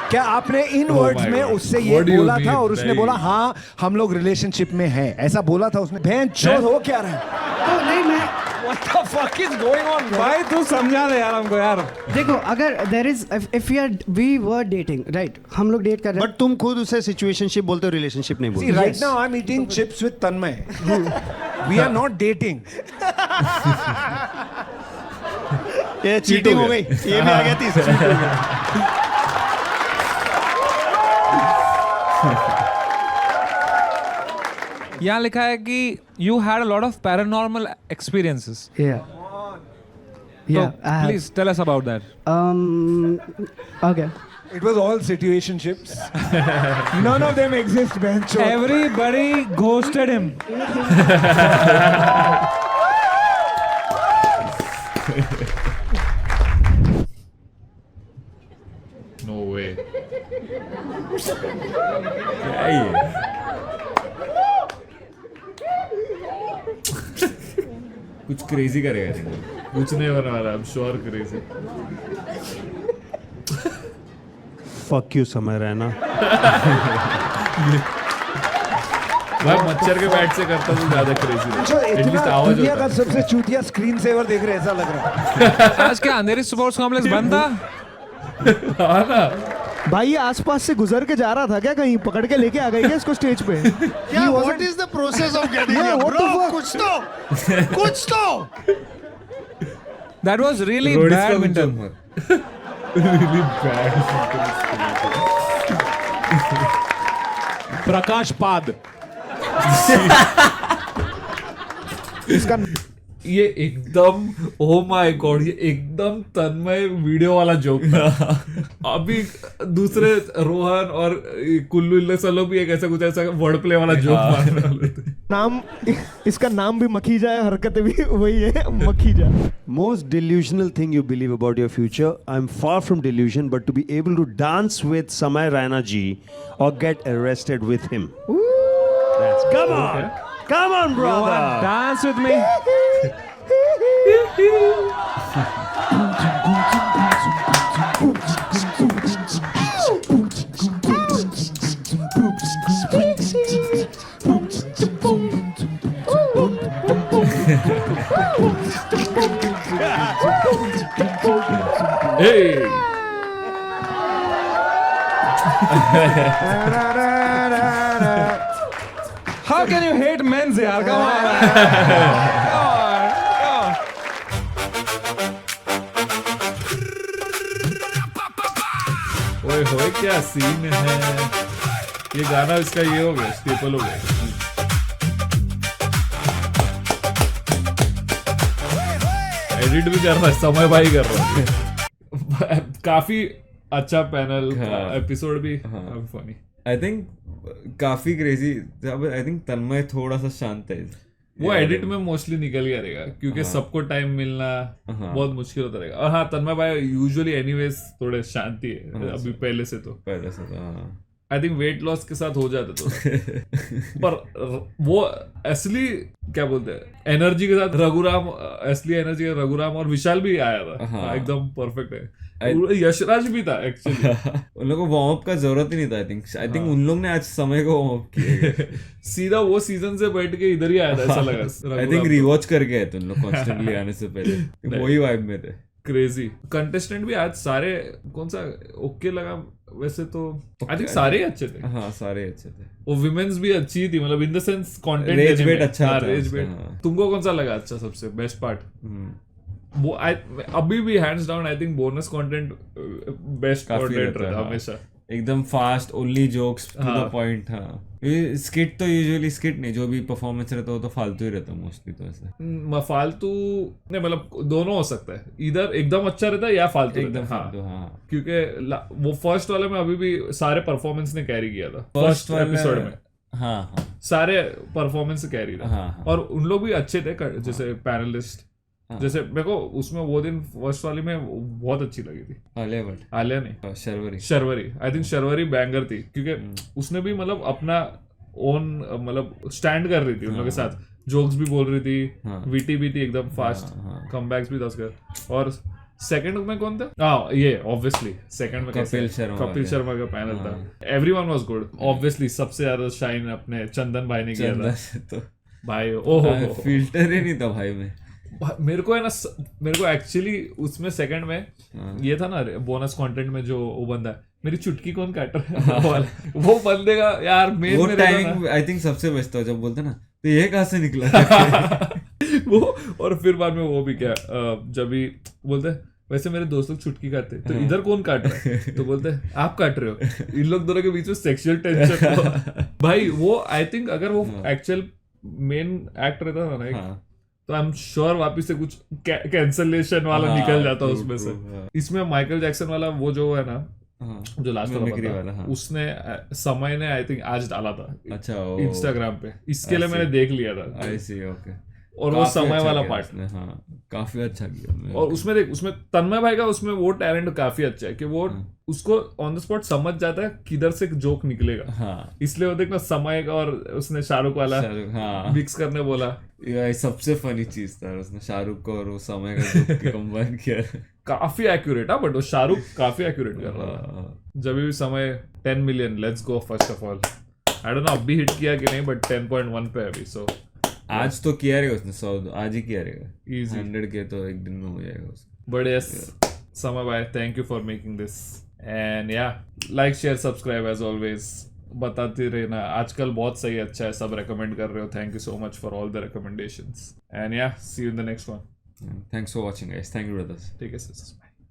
क्या आपने इन वर्ड्स में उससे ये बोला था और उसने बोला हाँ हम लोग रिलेशनशिप में हैं, ऐसा बोला था उसने? बहन चोद हो क्या रहा है? तो नहीं मैं What the fuck is going on? भाई तू समझा दे यार हमको यार. देखो अगर there is if we were dating right, हम लोग डेट कर रहे हैं. बट तुम खुद उसे सिचुएशनशिप बोलते हो, रिलेशनशिप नहीं बोलते. See, right now I'm eating chips with Tanmay. We are not dating. ये चीटिंग हो गई. ये भी आ गया तीसरा. यहाँ लिखा है कि you had a lot of paranormal experiences. Yeah. Yeah. Please tell us about that. Okay. It was all situationships. None of them exist, bencho. Everybody ghosted him. No way. क्या है ये? कुछ क्रेजी करेगा. कुछ नहीं होने वाला. I'm sure crazy. Fuck you समय रहना. भाई मच्छर के बैट से करता तो ज्यादा क्रेजी है. एटलीस्ट आवाज दुनिया होता. का सबसे चूतिया स्क्रीन सेवर देख रहे ऐसा लग रहा है. आज क्या अंधेरी स्पोर्ट्स कॉम्प्लेक्स बंद था? हाँ ना. भाई ये आसपास से गुजर के जा रहा था क्या, कहीं पकड़ के लेके आ गई क्या इसको स्टेज पे? क्या what is the process of getting here bro? कुछ तो That was really Rhodes bad का कुछ Minton. joke मत. really bad. प्रकाश पाद. इसका ये एकदम ओ माय गॉड, ये एकदम तन्मय वीडियो वाला जोक था. अभी दूसरे रोहन और कुल्लू इल्ले सलो भी एक ऐसा कुछ ऐसा वर्ड प्ले वाला जोक मारने वाले थे. नाम इसका नाम भी मखीजा है, हरकतें भी वही है, Makhija. Most delusional thing you believe about your future. I'm far from delusion, but to be able to dance with Samay Raina ji or get arrested with him. That's, come on, come on, brother. Dance with me. Hey. How can you hate men's yaar? Come on. ओए होए क्या सीन है. ये गाना इसका ये हो गया, स्टेपल हो गया. एडिट भी कर रहा है, समय भाई कर रहा है. काफी अच्छा पैनल एपिसोड भी काफी फनी. आई थिंक काफी क्रेजी. आई थिंक तन्मय थोड़ा सा शांत है. वो एडिट में मोस्टली निकल गया रहेगा क्योंकि सबको टाइम मिलना बहुत मुश्किल होता रहेगा. और हाँ, तन्मय भाई यूजुअली एनीवेज थोड़े शांति है अभी पहले से तो. आई थिंक वेट लॉस के साथ हो जाते तो. पर वो असली क्या बोलते हैं एनर्जी के साथ रघुराम, असली एनर्जी के रघुराम और विशाल भी आया था. एकदम परफेक्ट है. यशराज भी था एक्चुअली. उन लोगों को वार्म अप का जरूरत ही नहीं था. आई थिंक उन लोग ने आज समय को वार्म अप किया. सीधा वो सीजन से बैठ के इधर ही आया था ऐसा लगा. आई थिंक रिवॉच करके आए थे उन लोग कॉन्स्टेंटली आने से पहले. वही वाइब में थे. क्रेजी. कंटेस्टेंट भी आज सारे कौन सा ओके लगा वैसे तो. आई थिंक सारे अच्छे थे. हाँ, सारे अच्छे थे. वो विमेन्स भी अच्छी थी, मतलब in the sense content. Rage bait अच्छा था. Rage bait. तुमको कौन सा लगा अच्छा सबसे बेस्ट पार्ट? वो अभी भी hands down I think bonus content best content रहता हमेशा. एकदम fast, only jokes to the point. हाँ, स्किट तो यूजुअली स्किट नहीं, जो भी परफॉर्मेंस रहता है तो फालतू ही रहता है मोस्टली. तो ऐसे फालतू नहीं, मतलब दोनों हो सकता है. इधर एकदम अच्छा रहता है या फालतू एकदम फालतू. हाँ, क्योंकि वो फर्स्ट वाले में अभी भी सारे परफॉर्मेंस ने कैरी किया था. फर्स्ट एपिसोड में हाँ सारे परफॉर्मेंस कैरी था. और उन लोग भी अच्छे थे जैसे पैनलिस्ट. जैसे मेरे को उसमें वो दिन फर्स्ट वाली में बहुत अच्छी लगी थी. आलिया नहीं, Sharvari. I think Sharvari banger थी क्योंकि उसने भी मतलब अपना ओन मतलब स्टैंड कर रही थी उन लोगों के साथ. जोक्स भी बोल रही थी, वीटी भी थी एकदम फास्ट. कमबैक्स भी था उसका. और सेकंड में कौन था? ये ऑब्वियसली सेकंड में कपिल शर्मा का पैनल था. Everyone was good. ऑब्वियसली सबसे ज्यादा शाइन अपने चंदन भाई ने किया था. तो भाई ओहो, फिल्टर ही नहीं था भाई में. मेरे को है ना, मेरे को एक्चुअली उसमें सेकंड में ये था ना बोनस कंटेंट में जो वो बंदा है, मेरी चुटकी कौन काट रहा है वो बंदे का यार मेन वो टाइमिंग आई थिंक सबसे बेस्ट था जब बोलते ना तो ये कहाँ से निकला. वो और फिर बाद में वो भी क्या जब भी बोलते वैसे मेरे दोस्त लोग चुटकी काटते तो इधर कौन काट रहा है तो बोलते आप काट रहे हो. इन लोग दोनों के बीच में सेक्सुअल टेंशन. भाई वो आई थिंक अगर वो एक्चुअल मेन एक्ट रहता था ना तो आई एम श्योर वापिस से कुछ कैंसलेशन वाला निकल जाता उसमें से. इसमें माइकल जैक्सन वाला वो जो है ना जो लास्ट वाला उसने समय ने आई थिंक आज डाला था. अच्छा, इंस्टाग्राम पे. इसके लिए मैंने देख लिया था. आई सी, ओके. और वो समय वाला पार्ट ने काफी अच्छा किया. और उसमें देख, उसमें तन्मय भाई का उसमें वो टैलेंट काफी अच्छा है कि वो उसको ऑन द स्पॉट समझ जाता है किधर से जोक निकलेगा. इसलिए वो देखना समय का और उसने शाहरुख वाला मिक्स करने बोला. सबसे फनी चीज था उसने शाहरुख को और वो समय का कंबाइन किया. काफी एक्यूरेट. बट वो शाहरुख काफी एक्यूरेट कर रहा था. जब भी समय 10 million let's go. First of all I don't know अभी हिट किया कि नहीं, बट 10.1 पे अभी. सो आज तो किया रहेगा उसने 100 आज ही किया रहेगा. 100 के तो एक दिन में हो जाएगा उसका. बट यस, समय भाई thank you for making this. And yeah like share subscribe as always. बताते रहना. आजकल बहुत सही अच्छा है, सब रेकमेंड कर रहे हो. Thank you so much for all the recommendations. And yeah see you in the next one. Thanks for watching, guys. Thank you, brothers. ठीक है सर.